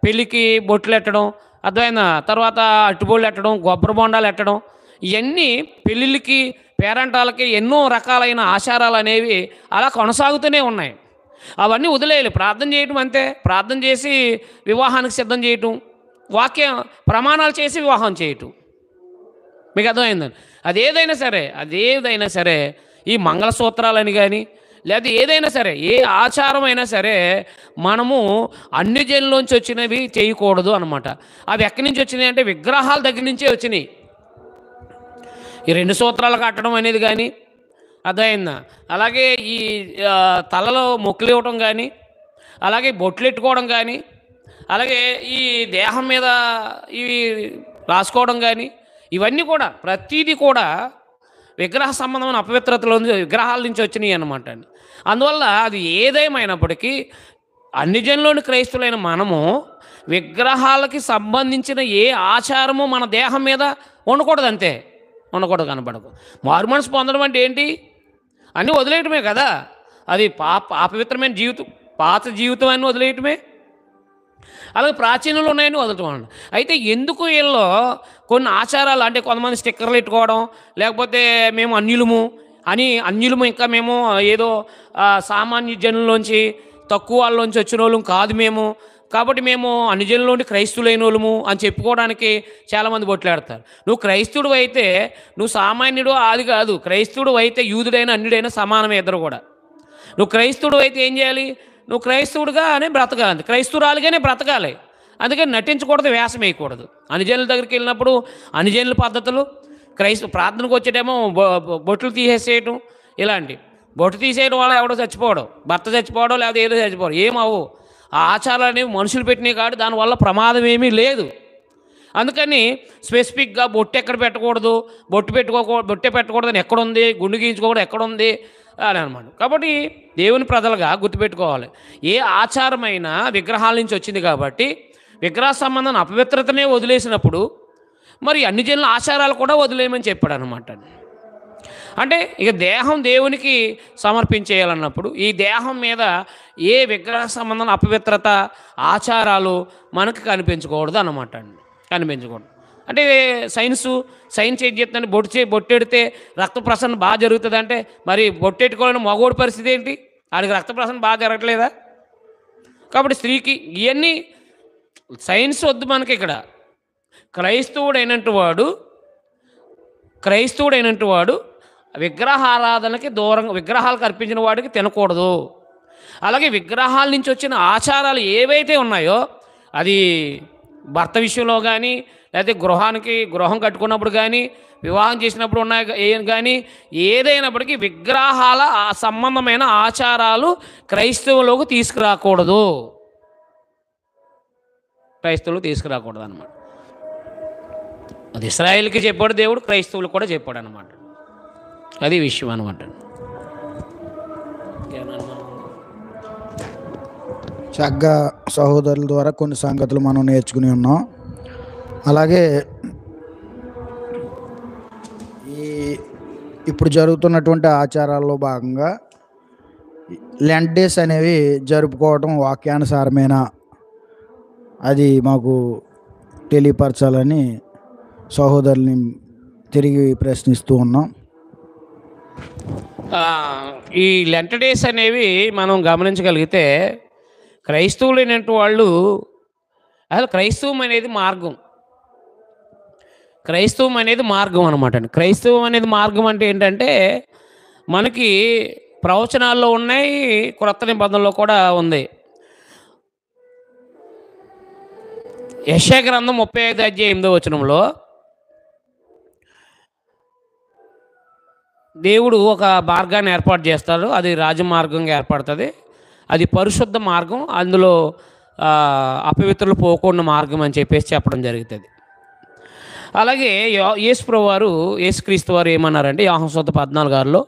పెళ్ళికి బొట్లు ఎట్టడం, అర్థమైందా, తర్వాత అట్టుబోళ్ళు ఎట్టడం, కొబ్బరి బొండాలు ఎట్టడం, ఇవన్నీ పెళ్ళిళ్ళకి పేరంటాలకి ఎన్నో రకాలైన ఆచారాలు అనేవి అలా కొనసాగుతూనే ఉన్నాయి. అవన్నీ వదిలేయాలి. ప్రార్థన చేయటం అంతే. ప్రార్థన చేసి వివాహానికి సిద్ధం చేయటం, వాక్యం ప్రమాణాలు చేసి వివాహం చేయటం. మీకు అర్థమైందండి. అదేదైనా సరే ఈ మంగళసూత్రాలని కానీ లేదా ఏదైనా సరే ఏ ఆచారం అయినా సరే మనము అన్ని జనుల్లోంచి వచ్చినవి చేయకూడదు అనమాట. అవి ఎక్కడి నుంచి వచ్చినాయి అంటే విగ్రహాల దగ్గర నుంచే వచ్చినాయి. ఈ 2 సూత్రాలు కట్టడం అనేది కానీ అర్థమైందా, అలాగే ఈ తలలో మొక్కులు ఇవ్వటం కానీ, అలాగే బొట్లు ఎట్టుకోవడం కానీ, అలాగే ఈ దేహం మీద ఇవి రాసుకోవడం కానీ, ఇవన్నీ కూడా ప్రతీది కూడా విగ్రహ సంబంధమైన అపవిత్రతలో విగ్రహాల నుంచి వచ్చినాయి అన్నమాట అండి. అందువల్ల అది ఏదేమైనప్పటికీ అన్ని జనులోని క్రైస్తువులైన మనము విగ్రహాలకి సంబంధించిన ఏ ఆచారము మన దేహం మీద ఉండకూడదు, అంతే. ఉండకూడదు, కనపడకు. మారు మనసు పొందడం అంటే ఏంటి? అన్నీ వదిలేయటమే కదా. అది అపవిత్రమైన జీవితం, పాత జీవితం అన్నీ వదిలేయటమే. అలాగే ప్రాచీనంలో ఉన్నాయని వదలటం. అయితే ఎందుకు వీళ్ళలో కొన్ని ఆచారాలు అంటే కొంతమంది స్టిక్కర్లు పెట్టుకోవడం, లేకపోతే మేము అన్యులము ఇంకా మేము ఏదో సామాన్య జనుల్లోంచి తక్కువ వాళ్ళలోంచి వచ్చిన వాళ్ళం కాదు మేము, కాబట్టి మేము అన్ని జనుల్లోండి క్రైస్తువులైన వాళ్ళము అని చెప్పుకోవడానికి చాలామంది బొట్లాడతారు. నువ్వు క్రైస్తువుడు అయితే నువ్వు సామాన్యుడు అది కాదు. క్రైస్తువుడు అయితే యూదుడైనా అన్యుడైనా సమానమే, ఇద్దరు కూడా. నువ్వు క్రైస్తువుడు అయితే ఏం చేయాలి? నువ్వు క్రైస్తవుడుగానే బ్రతకాలి, క్రైస్తువురాలుగానే బ్రతకాలి. అందుకని నటించకూడదు, వేషం వేయకూడదు. అనిజనుల దగ్గరికి వెళ్ళినప్పుడు అనిజనుల పద్ధతులు, ప్రార్థనకు వచ్చేటేమో బొట్లు తీసేసేయటం, ఇలాంటి బొట్టు తీసేయడం వల్ల ఎవడో చచ్చిపోవడం, భర్త చచ్చిపోవడం, లేదా ఏదో చచ్చిపోవడం ఏమవు. ఆ ఆచారాలు అనేవి మనుషులు పెట్టినాయి కాబట్టి దానివల్ల ప్రమాదం ఏమీ లేదు. అందుకని స్పెసిఫిక్గా బొట్టు ఎక్కడ పెట్టకూడదు, బొట్టే పెట్టకూడదని ఎక్కడుంది, గుండు గీయించుకోకూడదు ఎక్కడుంది అని అనమాట. కాబట్టి దేవుని ప్రజలుగా గుర్తుపెట్టుకోవాలి, ఏ ఆచారమైనా విగ్రహాల నుంచి వచ్చింది కాబట్టి విగ్రహ సంబంధం అపవిత్రతనే వదిలేసినప్పుడు మరి అన్ని జనుల ఆచారాలు కూడా వదిలేయమని చెప్పాడు అనమాట. అంటే ఇక దేహం దేవునికి సమర్పించేయాలన్నప్పుడు ఈ దేహం మీద ఏ విగ్రహ సంబంధం అపవిత్రత ఆచారాలు మనకు కనిపించకూడదు అన్నమాట అండి. కనిపించకూడదు అంటే సైన్స్ ఏం చెప్తుందంటే బొట్టెడితే రక్త ప్రసరణ బాగా జరుగుతుంది అంటే మరి బొట్టెట్టుకోవాలని మగోడి పరిస్థితి ఏంటి? వాడికి రక్త ప్రసరణ బాగా జరగట్లేదా? కాబట్టి స్త్రీకి ఇవన్నీ సైన్స్ వద్దు మనకి. ఇక్కడ క్రైస్తవుడైనట్టు వాడు విగ్రహారాధనకి దూరంగా, విగ్రహాలకు అర్పించిన వాడికి తినకూడదు. అలాగే విగ్రహాల నుంచి వచ్చిన ఆచారాలు ఏవైతే ఉన్నాయో అది భర్త విషయంలో కానీ, లేకపోతే గృహం కట్టుకున్నప్పుడు కానీ, వివాహం చేసినప్పుడు ఉన్నాయి కానీ, ఏదైనప్పటికీ విగ్రహాల సంబంధమైన ఆచారాలు క్రైస్తవులకు తీసుకురాకూడదు అన్నమాట. అది ఇశ్రాయేలుకి చెప్పాడు దేవుడు, క్రైస్తవులకు కూడా చెప్పాడు అనమాట. అది విషయం అనమాట. చక్కగా సహోదరుల ద్వారా కొన్ని సంగతులు మనం నేర్చుకుని ఉన్నాం. అలాగే ఇప్పుడు జరుగుతున్నటువంటి ఆచారాల్లో భాగంగా లెంట్ డేస్ అనేవి జరుపుకోవడం వాక్యానుసారమేనా, అది మాకు తెలియపరచాలని సహోదరుని తిరిగి ప్రశ్నిస్తూ ఉన్నాం. ఈ లెంట్ డేస్ అనేవి మనం గమనించగలిగితే క్రైస్తవులైనటువంటి వాళ్ళు అసలు క్రైస్తవం అనేది మార్గం. క్రైస్తవం అనేది మార్గం అనమాట అండి. క్రైస్తవం అనేది మార్గం అంటే ఏంటంటే, మనకి ప్రవచనాల్లో ఉన్నాయి, క్రొత్త నిబంధనలో కూడా ఉంది. యెషయా గ్రంథం 35:8 దేవుడు ఒక మార్గాన్ని ఏర్పాటు చేస్తాడు. అది రాజమార్గంగా ఏర్పడుతుంది. అది పరిశుద్ధ మార్గం. అందులో అపవిత్రులు పోకుండా మార్గం అని చెప్పేసి చెప్పడం జరుగుతుంది. అలాగే యేసుక్రీస్తు వారు ఏమన్నారంటే యోహాను సువార్త 14:6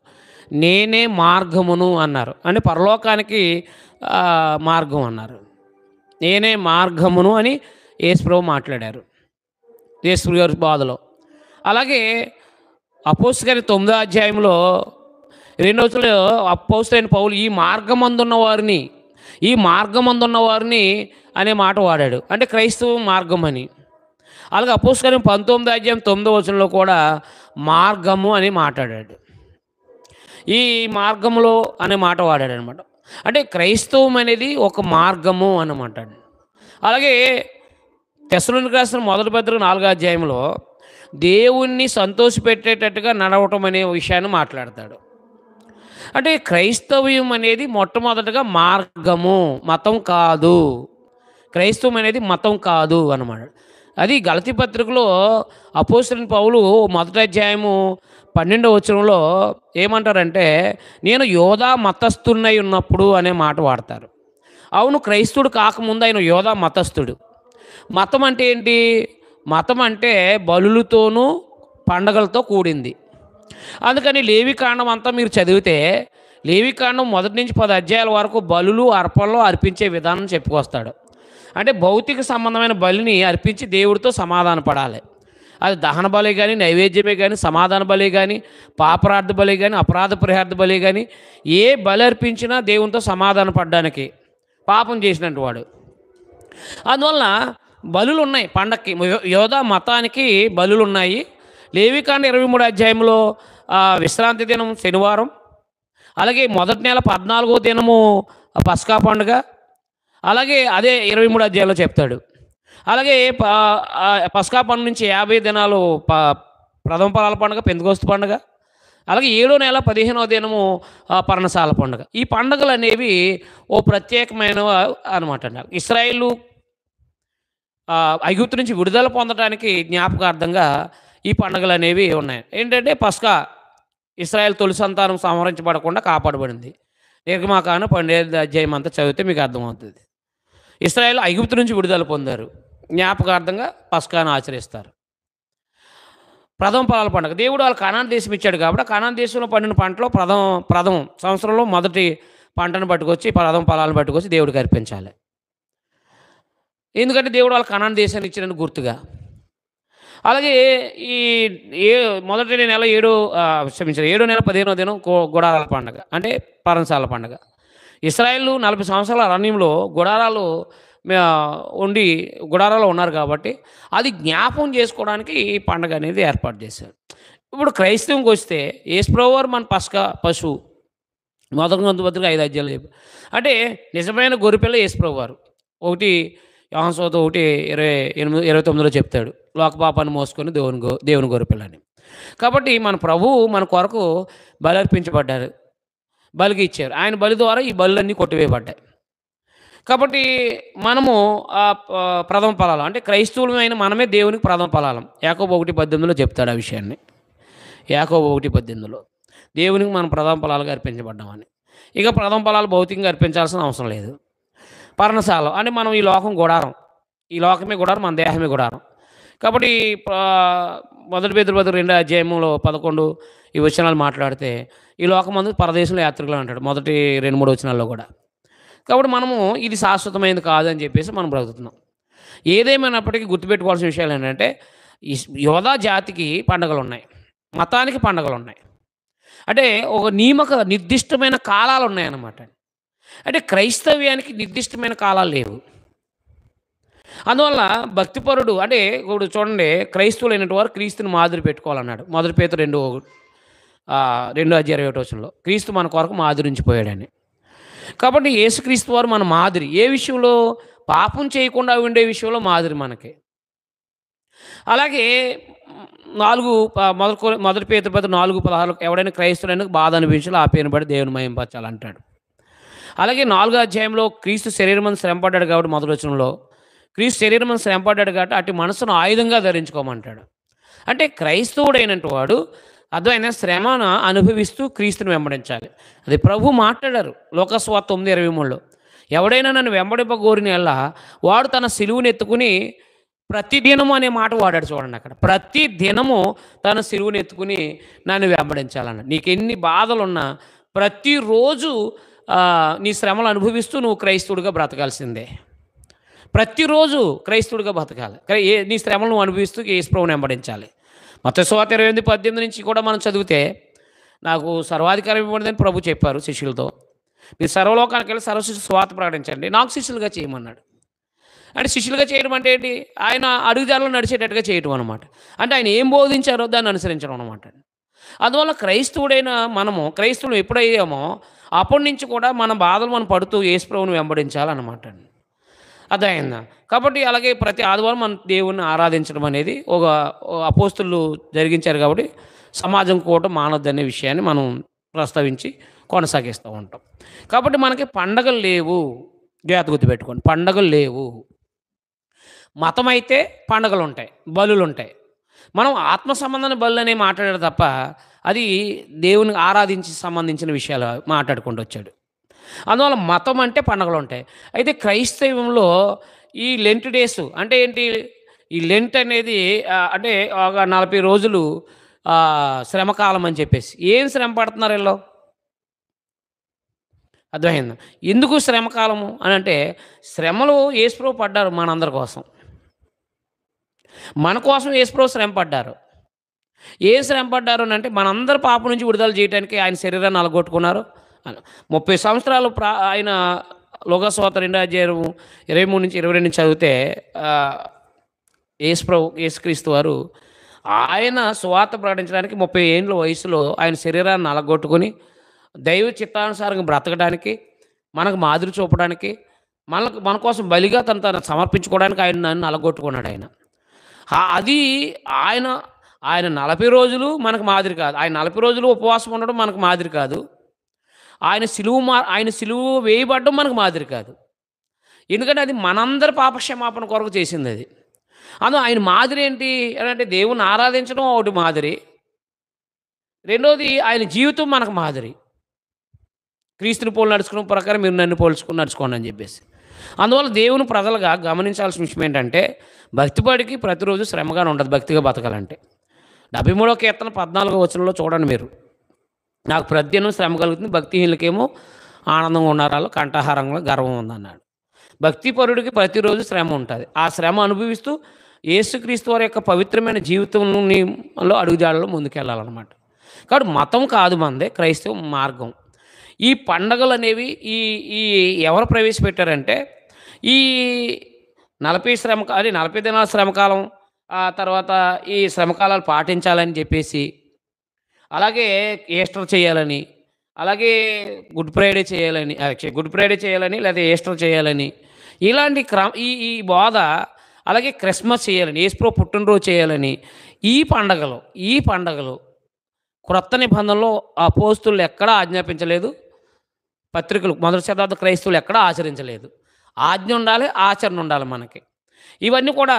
నేనే మార్గమును అన్నారు. అంటే పరలోకానికి మార్గం అన్నారు. నేనే మార్గమును అని యేసుప్రభు మాట్లాడారు యేసు గారి బాధలో. అలాగే అపోస్తలుల 9వ అధ్యాయంలో 2వ వచనంలో అపోస్తలుడైన పౌలు ఈ మార్గమందున్న వారిని అనే మాట వాడాడు. అంటే క్రైస్తవ మార్గం అని. అలాగే అపోస్తలుల 19వ అధ్యాయం 9వ వచనంలో కూడా మార్గము అని మాట్లాడాడు. ఈ మార్గంలో అనే మాట వాడాడు అనమాట. అంటే క్రైస్తవం అనేది ఒక మార్గము అన్నమాట. అలాగే తెస్సలోనికీయులకు రాసిన మొదటి పత్రిక 4వ అధ్యాయంలో దేవుణ్ణి సంతోషపెట్టేటట్టుగా నడవటం అనే విషయాన్ని మాట్లాడతాడు. అంటే క్రైస్తవ్యం అనేది మొట్టమొదటగా మార్గము, మతం కాదు. క్రైస్తవం అనేది మతం కాదు అన్నమాట. అది గలతీ పత్రికలో అపోస్తలుడైన పౌలు మొదటి అధ్యాయము 12వ వచనంలో ఏమంటారంటే నేను యోధా మతస్థున్నై ఉన్నప్పుడు అనే మాట వాడతారు. అవును, క్రైస్తవుడు కాకముందు ఆయన యోధా మతస్థుడు. మతం అంటే ఏంటి? మతం అంటే బలులతోనూ పండగలతో కూడింది. అందుకని లేవికాండం అంతా మీరు చదివితే లేవికాండం 1 నుంచి 10 అధ్యాయాల వరకు బలులు అర్పణలు అర్పించే విధానం చెప్పుకొస్తాడు. అంటే భౌతిక సంబంధమైన బలిని అర్పించి దేవుడితో సమాధాన పడాలి. అది దహన బలి కానీ, నైవేద్యమే కానీ, సమాధాన బలి కానీ, పాపరార్థ బలి కానీ, అపరాధ పరిహార్థ బలి కానీ, ఏ బలి అర్పించినా దేవునితో సమాధాన పడడానికి, పాపం చేసినట్టు వాడు. అందువల్ల బలులు ఉన్నాయి పండక్కి. యోధా మతానికి బలులు ఉన్నాయి. లేవికాండం 23వ అధ్యాయంలో విశ్రాంతి దినం శనివారం, అలాగే మొదటి నెల 14వ దినము పస్కా పండుగ, అలాగే అదే 23వ అధ్యాయంలో చెప్తాడు. అలాగే పస్కా పండుగ నుంచి 50 దినాలు ప్రథమ ఫలాల పండుగ, పెంతెకొస్తు పండుగ, అలాగే 7వ నెల 15వ దినము పర్ణశాల పండుగ. ఈ పండుగలు అనేవి ఓ ప్రత్యేకమైన అనమాట. ఇశ్రాయేలు ఐగుప్తు నుంచి విడుదల పొందడానికి జ్ఞాపకార్థంగా ఈ పండుగలు అనేవి ఉన్నాయి. ఏంటంటే పస్కా ఇశ్రాయేల్ తొలి సంతానం సంహరించబడకుండా కాపాడబడింది. నిర్గమాకాండం 12వ అధ్యాయం అంతా చదివితే మీకు అర్థమవుతుంది. ఇశ్రాయేల్ ఐగుప్తు నుంచి విడుదల పొందారు. జ్ఞాపకార్థంగా పస్కాను ఆచరిస్తారు. ప్రథమ ఫలాల పండుగ దేవుడు వాళ్ళు కనాన్ దేశం ఇచ్చాడు కాబట్టి కనాన్ దేశంలో పండిన పంటలో ప్రథమ సంవత్సరంలో మొదటి పంటను పట్టుకొచ్చి ప్రథమ ఫలాలను పట్టుకొచ్చి దేవుడికి అర్పించాలి. ఎందుకంటే దేవుడు వాళ్ళ కనాన్ దేశాన్ని ఇచ్చినందుకు గుర్తుగా. అలాగే ఈ మొదటి నెల 7వ నెల 15వ దినం గుడారాల పండుగ, అంటే పర్ణశాల పండుగ. ఇశ్రాయేలు 40 సంవత్సరాల అరణ్యంలో గుడారాలు ఉన్నారు కాబట్టి అది జ్ఞాపకం చేసుకోవడానికి ఈ పండుగ అనేది ఏర్పాటు చేశారు. ఇప్పుడు క్రైస్తవంకి వస్తే యేసుప్రభువు వారు మన పశువు. మొదటి పత్రిక 5 అధ్యాయాలు అంటే నిజమైన గొర్రెపిల్ల యేసుప్రభువు వారు. 1 యోహాను సువార్త 1:29 చెప్తాడు, లోకపాపాన్ని మోసుకొని దేవుని గొర్రెపిల్లని. కాబట్టి మన ప్రభువు మన కొరకు బలి అర్పించబడ్డారు, బలికి ఇచ్చారు. ఆయన బలి ద్వారా ఈ బలులన్నీ కొట్టివేయబడ్డాయి. కాబట్టి మనము ప్రథమ ఫలాలు అంటే క్రైస్తవులమైన మనమే దేవునికి ప్రథమ ఫలాలం. యాకోబు 1:18 చెప్తాడు ఆ విషయాన్ని. యాకోబు 1:18 దేవునికి మనం ప్రథమ ఫలాలుగా అర్పించబడ్డామని. ఇక ప్రథమ ఫలాలు భౌతికంగా అర్పించాల్సిన అవసరం లేదు. పర్ణశాల అంటే మనం ఈ లోకం గుడారం, ఈ లోకమే గుడారం, మన దేహమే గుడారం. కాబట్టి మొదటి పేతురు 2వ అధ్యాయంలో 11 ఈ వచనాలు మాట్లాడితే ఈ లోకమందు పరదేశంలో యాత్రికులు అంటాడు మొదటి 2-3 వచనాల్లో కూడా. కాబట్టి మనము ఇది శాశ్వతమైనది కాదని చెప్పేసి మనం బ్రతుకుతున్నాం. ఏదేమైనప్పటికీ గుర్తుపెట్టుకోవాల్సిన విషయాలు ఏంటంటే యోధా జాతికి పండుగలు ఉన్నాయి, మతానికి పండుగలు ఉన్నాయి. అంటే ఒక నిర్దిష్టమైన కాలాలు ఉన్నాయన్నమాట. అంటే క్రైస్తవ్యానికి నిర్దిష్టమైన కాలాలు లేవు. అందువల్ల భక్తిపరుడు అంటే ఇప్పుడు చూడండి, క్రైస్తవులైనటువంటి వారు క్రీస్తుని మాదిరి పెట్టుకోవాలన్నాడు మొదటి పేతురు 2వ అధ్యాయం 21వ వచనంలో. క్రీస్తు మన కొరకు మాదిరి ఉంచిపోయాడని. కాబట్టి యేసుక్రీస్తు వారు మన మాదిరి. ఏ విషయంలో? పాపం చేయకుండా ఉండే విషయంలో మాదిరి మనకి. అలాగే 4 మొదటి పేతురు పత్రిక 4:16 ఎవడైనా క్రైస్తవుడైనా బాధ అనుభవించాలో ఆ పేరును బట్టి దేవుని మహిమపరచాలంటాడు. అలాగే 4వ అధ్యాయంలో క్రీస్తు శరీరమందు శ్రమపడ్డాడు కాబట్టి మొదటి వచనంలో క్రీస్తు శరీరమందు శ్రమపడ్డాడు కాబట్టి అట్టి మనసును ఆయుధంగా ధరించుకోమంటాడు. అంటే క్రైస్తవుడైనటువంటి వాడు అర్థమైన శ్రమను అనుభవిస్తూ క్రీస్తుని వెంబడించాలి. అది ప్రభు మాట్లాడారు లోకస్వార్త 9:23లో. ఎవడైనా నన్ను వెంబడింపగోరిన యెడల వాడు తన సిలువను ఎత్తుకుని ప్రతిదినము అనే మాట వాడాడు చూడండి అక్కడ. ప్రతి దినము తన సిలువను ఎత్తుకుని నన్ను వెంబడించాలన్న. నీకు ఎన్ని బాధలున్నా ప్రతిరోజు నీ శ్రమలు అనుభవిస్తూ నువ్వు క్రైస్తవుడిగా బ్రతకాల్సిందే. ప్రతిరోజు క్రైస్తవుడిగా బ్రతకాలి. నీ శ్రమలు నువ్వు అనుభవిస్తూ యేసుప్రభువుని వెంబడించాలి. మత్తయి సువార్త 28:18 నుంచి కూడా మనం చదివితే నాకు సర్వాధికారం ఇవ్వబడిందని ప్రభు చెప్పారు శిష్యులతో. మీరు సర్వలోకానికి వెళ్ళి సర్వశిష్యుల సువార్త ప్రకటించండి, నాకు శిష్యులుగా చేయమన్నాడు. అంటే శిష్యులుగా చేయడం అంటే ఏంటి? ఆయన అడుగుజాడలో నడిచేటట్టుగా చేయటం అనమాట. అంటే ఆయన ఏం బోధించారో దాన్ని అనుసరించడం అనమాట. అందువల్ల క్రైస్తవుడైన మనము క్రైస్తవులు ఎప్పుడయ్యామో అప్పటి నుంచి కూడా మన బాధలు మనం పడుతూ యేసుప్రభువుని వెంబడించాలన్నమాట. అర్థమైందా? కాబట్టి అలాగే ప్రతి ఆదివారం మనం దేవుణ్ణి ఆరాధించడం అనేది ఒక అపోస్తులు జరిగించారు కాబట్టి సమాజం కూడా మానొద్దనే విషయాన్ని మనం ప్రస్తావించి కొనసాగిస్తూ ఉంటాం. కాబట్టి మనకి పండగలు లేవు. జాగ్రత్త గుర్తుపెట్టుకోండి, పండగలు లేవు. మతం అయితే పండగలు ఉంటాయి, బలులు ఉంటాయి. మనం ఆత్మ సంబంధమైన బలు అనేవి మాట్లాడారు తప్ప అది దేవుని ఆరాధించి సంబంధించిన విషయాలు మాట్లాడుకుంటూ వచ్చాడు. అందువల్ల మతం అంటే పండగలు ఉంటాయి. అయితే క్రైస్తవంలో ఈ లెంట్ డేస్ అంటే ఏంటి? ఈ లెంట్ అనేది అంటే ఒక 40 రోజులు శ్రమకాలం అని చెప్పేసి. ఏం శ్రమ పడుతున్నారు వీళ్ళు? అర్థమైందా? ఎందుకు శ్రమకాలము అని అంటే శ్రమలు యేసుప్రభు పడ్డారు మనందరి కోసం. మన కోసం యేసుప్రభు శ్రమ పడ్డారు. ఏ శ్రమ పడ్డారు అని అంటే మనందరి పాపం నుంచి విడుదల చేయడానికి ఆయన శరీరాన్ని అలగొట్టుకున్నారు. 30 సంవత్సరాలు ఆయన లోకస్వార్త 2:23-22 నుంచి చదివితే యేసుక్రీస్తు వారు ఆయన సువార్త ప్రకటించడానికి 30 ఏళ్ళ వయసులో ఆయన శరీరాన్ని అలగొట్టుకొని దైవ చిత్తానుసారంగా బ్రతకడానికి, మనకు మాదిరి చూపడానికి, మన కోసం బలిగా తను సమర్పించుకోవడానికి ఆయన నన్ను అలగొట్టుకున్నాడు ఆయన. అది ఆయన 40 రోజులు మనకు మాదిరి కాదు. ఆయన 40 రోజులు ఉపవాసం ఉండడం మనకు మాదిరి కాదు. ఆయన సిలువ వేయబడ్డం మనకు మాదిరి కాదు. ఎందుకంటే అది మనందరి పాపక్షమాపణ కొరకు చేసింది అది. అందులో ఆయన మాదిరి ఏంటి అని అంటే దేవుని ఆరాధించడం ఒకటి మాదిరి, రెండోది ఆయన జీవితం మనకు మాదిరి. క్రీస్తుని పోలు నడుచుకున్న ప్రకారం మీరు నన్ను పోల్చుకుని నడుచుకోండి అని చెప్పేసి. అందువల్ల దేవుని ప్రజలుగా గమనించాల్సిన విషయం ఏంటంటే భక్తిపడికి ప్రతిరోజు శ్రమగానే ఉండదు భక్తిగా బతకాలంటే. 73వ కీర్తన 14వ వచనంలో చూడండి మీరు. నాకు ప్రతిదినం శ్రమ కలుగుతుంది, భక్తిహీనులకేమో ఆనందంగా ఉన్నారు, కంఠాహారంగా గర్వం ఉందన్నాడు. భక్తిపరుడికి ప్రతిరోజు శ్రమ ఉంటుంది. ఆ శ్రమ అనుభవిస్తూ యేసుక్రీస్తు వారి యొక్క పవిత్రమైన జీవితంలో అడుగుజాడలో ముందుకెళ్ళాలన్నమాట. కాబట్టి మతం కాదు మనదే, క్రైస్తవ మార్గం. ఈ పండగలు అనేవి ఈ ఎవరు ప్రవేశపెట్టారంటే ఈ 40 దినాల శ్రమకాలం, ఆ తర్వాత ఈ శ్రమకాలాలు పాటించాలని చెప్పేసి, అలాగే ఈస్టర్ చేయాలని, అలాగే గుడ్ ఫ్రైడే చేయాలని లేదా ఈస్టర్ చేయాలని, ఇలాంటి ఈ బోధ, అలాగే క్రిస్మస్ చేయాలని, యేసుప్రభు పుట్టినరోజు చేయాలని, ఈ పండగలు క్రొత్త నిబంధనలో అపోస్తులు ఎక్కడా ఆజ్ఞాపించలేదు. పత్రికలు మొదటి శతాబ్ద క్రైస్తవులు ఎక్కడా ఆచరించలేదు. ఆజ్ఞ ఉండాలి, ఆచరణ ఉండాలి మనకి. ఇవన్నీ కూడా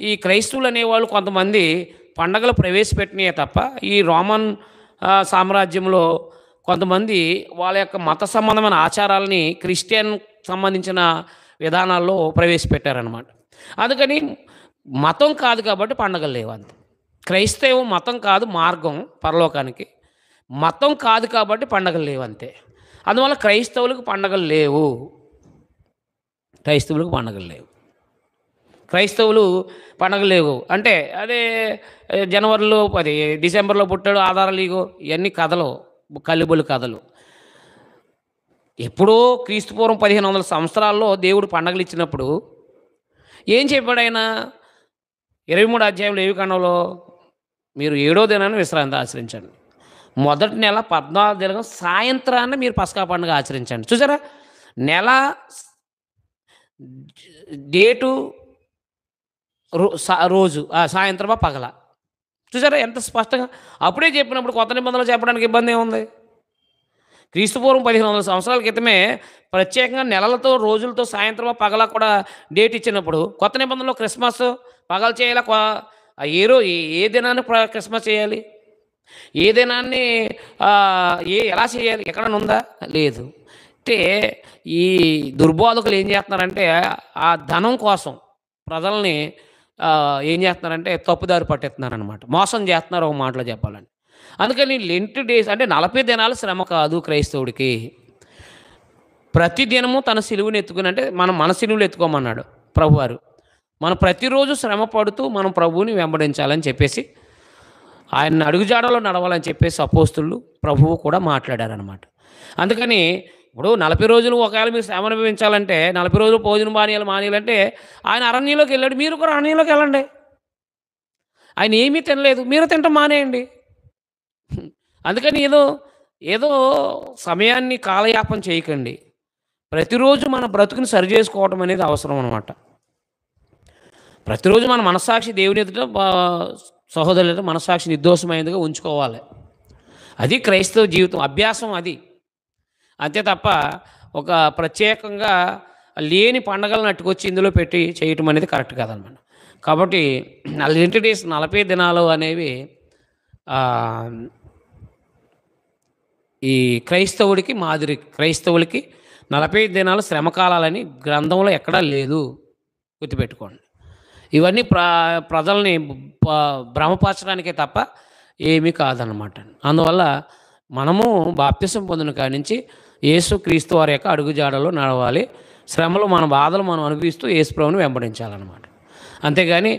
ఈ క్రైస్తవులు అనేవాళ్ళు కొంతమంది పండగలు ప్రవేశపెట్టినాయే తప్ప ఈ రోమన్ సామ్రాజ్యంలో కొంతమంది వాళ్ళ యొక్క మత సంబంధమైన ఆచారాలని క్రిస్టియన్ సంబంధించిన విధానాల్లో ప్రవేశపెట్టారనమాట. అందుకని మతం కాదు కాబట్టి పండగలు లేవు అంతే. క్రైస్తవం మతం కాదు, మార్గం పరలోకానికి. మతం కాదు కాబట్టి పండగలు లేవు అంతే. అందువల్ల క్రైస్తవులకు పండగలు లేవు. క్రైస్తవులు పండగలు లేవు అంటే అదే జనవరిలో డిసెంబర్లో పుట్టాడు, ఆధారాలు ఇగో, ఇవన్నీ కథలు, కల్లిబొల్లి కథలు. ఎప్పుడో క్రీస్తుపూర్వం 1500 సంవత్సరాల్లో దేవుడు పండగలు ఇచ్చినప్పుడు ఏం చెప్పాడు ఆయన? 23వ అధ్యాయంలో లేవికాండంలో మీరు 7వ దినాన్ని విశ్రాంతి ఆచరించండి, మొదటి నెల 14 దినం సాయంత్రాన్ని మీరు పస్కా పండుగ ఆచరించండి. చూసారా, నెల డేటు రోజు సాయంత్రమా పగల. చూసారా ఎంత స్పష్టంగా అప్పుడే చెప్పినప్పుడు కొత్త నిబంధనలో చెప్పడానికి ఇబ్బంది ఏముంది? క్రీస్తుపూర్వం 1500 సంవత్సరాల క్రితమే ప్రత్యేకంగా నెలలతో, రోజులతో, సాయంత్రమా పగల కూడా డేట్ ఇచ్చినప్పుడు కొత్త నిబంధనలో క్రిస్మస్ పగలు చేయాలా? ఏ దినాన్ని క్రిస్మస్ చేయాలి? ఏ దినాన్ని ఎలా చేయాలి? ఎక్కడైనా ఉందా? లేదు. అంటే ఈ దుర్బోధకులు ఏం చేస్తున్నారంటే ఆ ధనం కోసం ప్రజల్ని ఏం చేస్తున్నారంటే తప్పుదారి పట్టేస్తున్నారనమాట. మోసం చేస్తున్నారు ఒక మాటలో చెప్పాలంటే. అందుకని లెంట్ డేస్ అంటే 40 దినాలు శ్రమ కాదు క్రైస్తవుడికి. ప్రతి దినము తన సిలువను ఎత్తుకుని, అంటే మనం మన సిలువలు ఎత్తుకోమన్నాడు ప్రభువారు. మనం ప్రతిరోజు శ్రమ పడుతూ మనం ప్రభువుని వెంబడించాలని చెప్పేసి, ఆయన అడుగుజాడలో నడవాలని చెప్పేసి అపోస్తులు ప్రభువు కూడా మాట్లాడారనమాట. అందుకని ఇప్పుడు 40 రోజులు ఒకవేళ మీరు శ్రమ అనుభవించాలంటే, 40 రోజులు భోజనం మానేయాలంటే ఆయన అరణ్యంలోకి వెళ్ళాడు. మీరు కూడా అరణ్యంలోకి వెళ్ళండి. ఆయన ఏమీ తినలేదు, మీరు తింటాం మానేయండి. అందుకని ఏదో సమయాన్ని కాలయాపన చేయకండి. ప్రతిరోజు మన బ్రతుకుని సరి చేసుకోవటం అనేది అవసరం అనమాట. ప్రతిరోజు మన మనస్సాక్షి దేవుని ఎదుట సహోదరులతో మనస్సాక్షి నిర్దోషమైనదిగా ఉంచుకోవాలి. అది క్రైస్తవ జీవితం అభ్యాసం అది. అంతే తప్ప ఒక ప్రత్యేకంగా లేని పండగలను అట్టుకొచ్చి ఇందులో పెట్టి చేయటం అనేది కరెక్ట్ కాదనమాట. కాబట్టి లెంట్ డేస్ 40 దినాలు అనేవి ఈ క్రైస్తవుడికి మాదిరి. క్రైస్తవులకి 40 దినాలు శ్రమకాలాలని గ్రంథంలో ఎక్కడా లేదు, గుర్తుపెట్టుకోండి. ఇవన్నీ ప్రజల్ని భ్రమపరచడానికే తప్ప ఏమీ కాదనమాట. అందువల్ల మనము బాప్తిసం పొందిన కాడి నుంచి యేసుక్రీస్తు వారి యొక్క అడుగుజాడలో నడవాలి. శ్రమలు మన బాధలు మనం అనుభవిస్తూ యేసు ప్రభువుని వెంబడించాలన్నమాట. అంతేగాని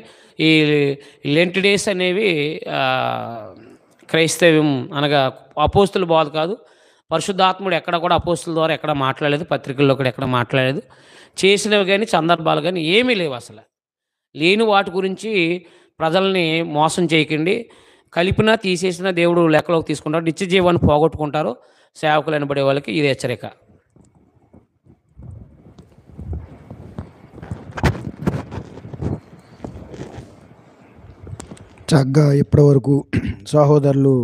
ఈ లెంట్ డేస్ అనేవి క్రైస్తవ్యం అనగా అపోస్తుల బోధ కాదు. పరిశుద్ధాత్ముడు ఎక్కడ కూడా అపోస్తుల ద్వారా ఎక్కడ మాట్లాడలేదు, పత్రికల్లో కూడా ఎక్కడ మాట్లాడలేదు. చేసినవి కానీ సందర్భాలు కానీ ఏమీ లేవు. అసలు లేని వాటి గురించి ప్రజల్ని మోసం చేయకండి. కలిపినా తీసేసినా దేవుడు లెక్కలోకి తీసుకుంటారు. నిత్య జీవాన్ని పోగొట్టుకుంటారు సేవకులు అనబడే వాళ్ళకి. ఇది హెచ్చరిక. చక్కగా ఇప్పటివరకు సహోదరులు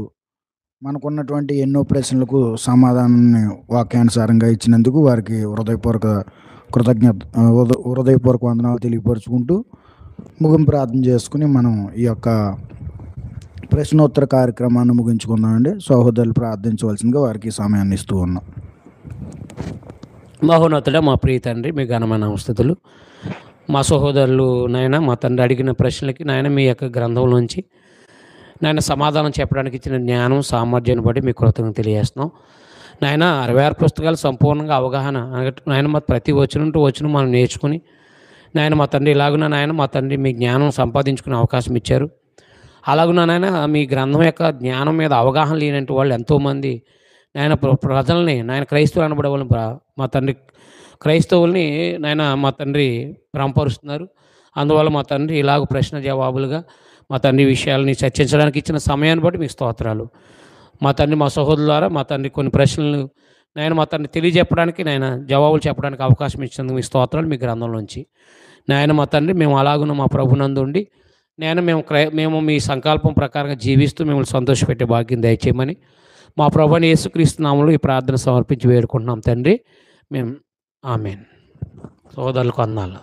మనకున్నటువంటి ఎన్నో ప్రశ్నలకు సమాధానాన్ని వాక్యానుసారంగా ఇచ్చినందుకు వారికి హృదయపూర్వక వందనాలు తెలియపరుచుకుంటూ ముగింపు ప్రార్థన చేసుకుని మనం ఈ యొక్క ప్రశ్నోత్తర కార్యక్రమాన్ని ముగించుకుందామండి. సహోదరులు ప్రార్థించవలసిందిగా వారికి సమయాన్ని ఇస్తూ ఉన్నాం. మహోన్నతుడా మా ప్రియ తండ్రి, మీ ఘనమైన నమస్తుతులు. మా సహోదరులు నాయన మా తండ్రి అడిగిన ప్రశ్నలకి నాయన మీ యొక్క గ్రంథంలోంచి నాయన సమాధానం చెప్పడానికి ఇచ్చిన జ్ఞానం సామర్థ్యాన్ని బట్టి మీ కృతజ్ఞతలు తెలియజేస్తున్నాం. నాయన 66 పుస్తకాలు సంపూర్ణంగా అవగాహన నాయన మా ప్రతి వచనం మనం నేర్చుకుని నాయన మా తండ్రి ఇలాగున నాయన మా తండ్రి మీ జ్ఞానం సంపాదించుకునే అవకాశం ఇచ్చారు. అలాగున నాయన మీ గ్రంథం యొక్క జ్ఞానం మీద అవగాహన లేనంటే వాళ్ళు ఎంతోమంది నాయన ప్రజల్ని నాయన క్రైస్తవులు అనబడే వాళ్ళని మా తండ్రి క్రైస్తవుల్ని నాయన మా తండ్రి భ్రమపరుస్తున్నారు. అందువల్ల మా తండ్రి ఇలాగ ప్రశ్న జవాబులుగా మా తండ్రి విషయాలని చర్చించడానికి ఇచ్చిన సమయాన్ని బట్టి మీకు స్తోత్రాలు. మా తండ్రి మా సహోదరుల ద్వారా మా తండ్రి కొన్ని ప్రశ్నలు నాయన మా తండ్రి తెలియజెప్పడానికి నాయన జవాబులు చెప్పడానికి అవకాశం ఇచ్చినందుకు మీ స్తోత్రాలు. మీ గ్రంథంలోంచి నాయన మా తండ్రి మేము అలాగున మా ప్రభునందు ఉండి నేను మేము మీ సంకల్పం ప్రకారంగా జీవిస్తూ మిమ్మల్ని సంతోషపెట్టే భాగ్యం దయచేయమని మా ప్రభువైన యేసుక్రీస్తు నామములో ఈ ప్రార్థన సమర్పించి వేడుకుంటున్నాం తండ్రి. మేము ఆమేన్. సోదరులకు వందనాలు.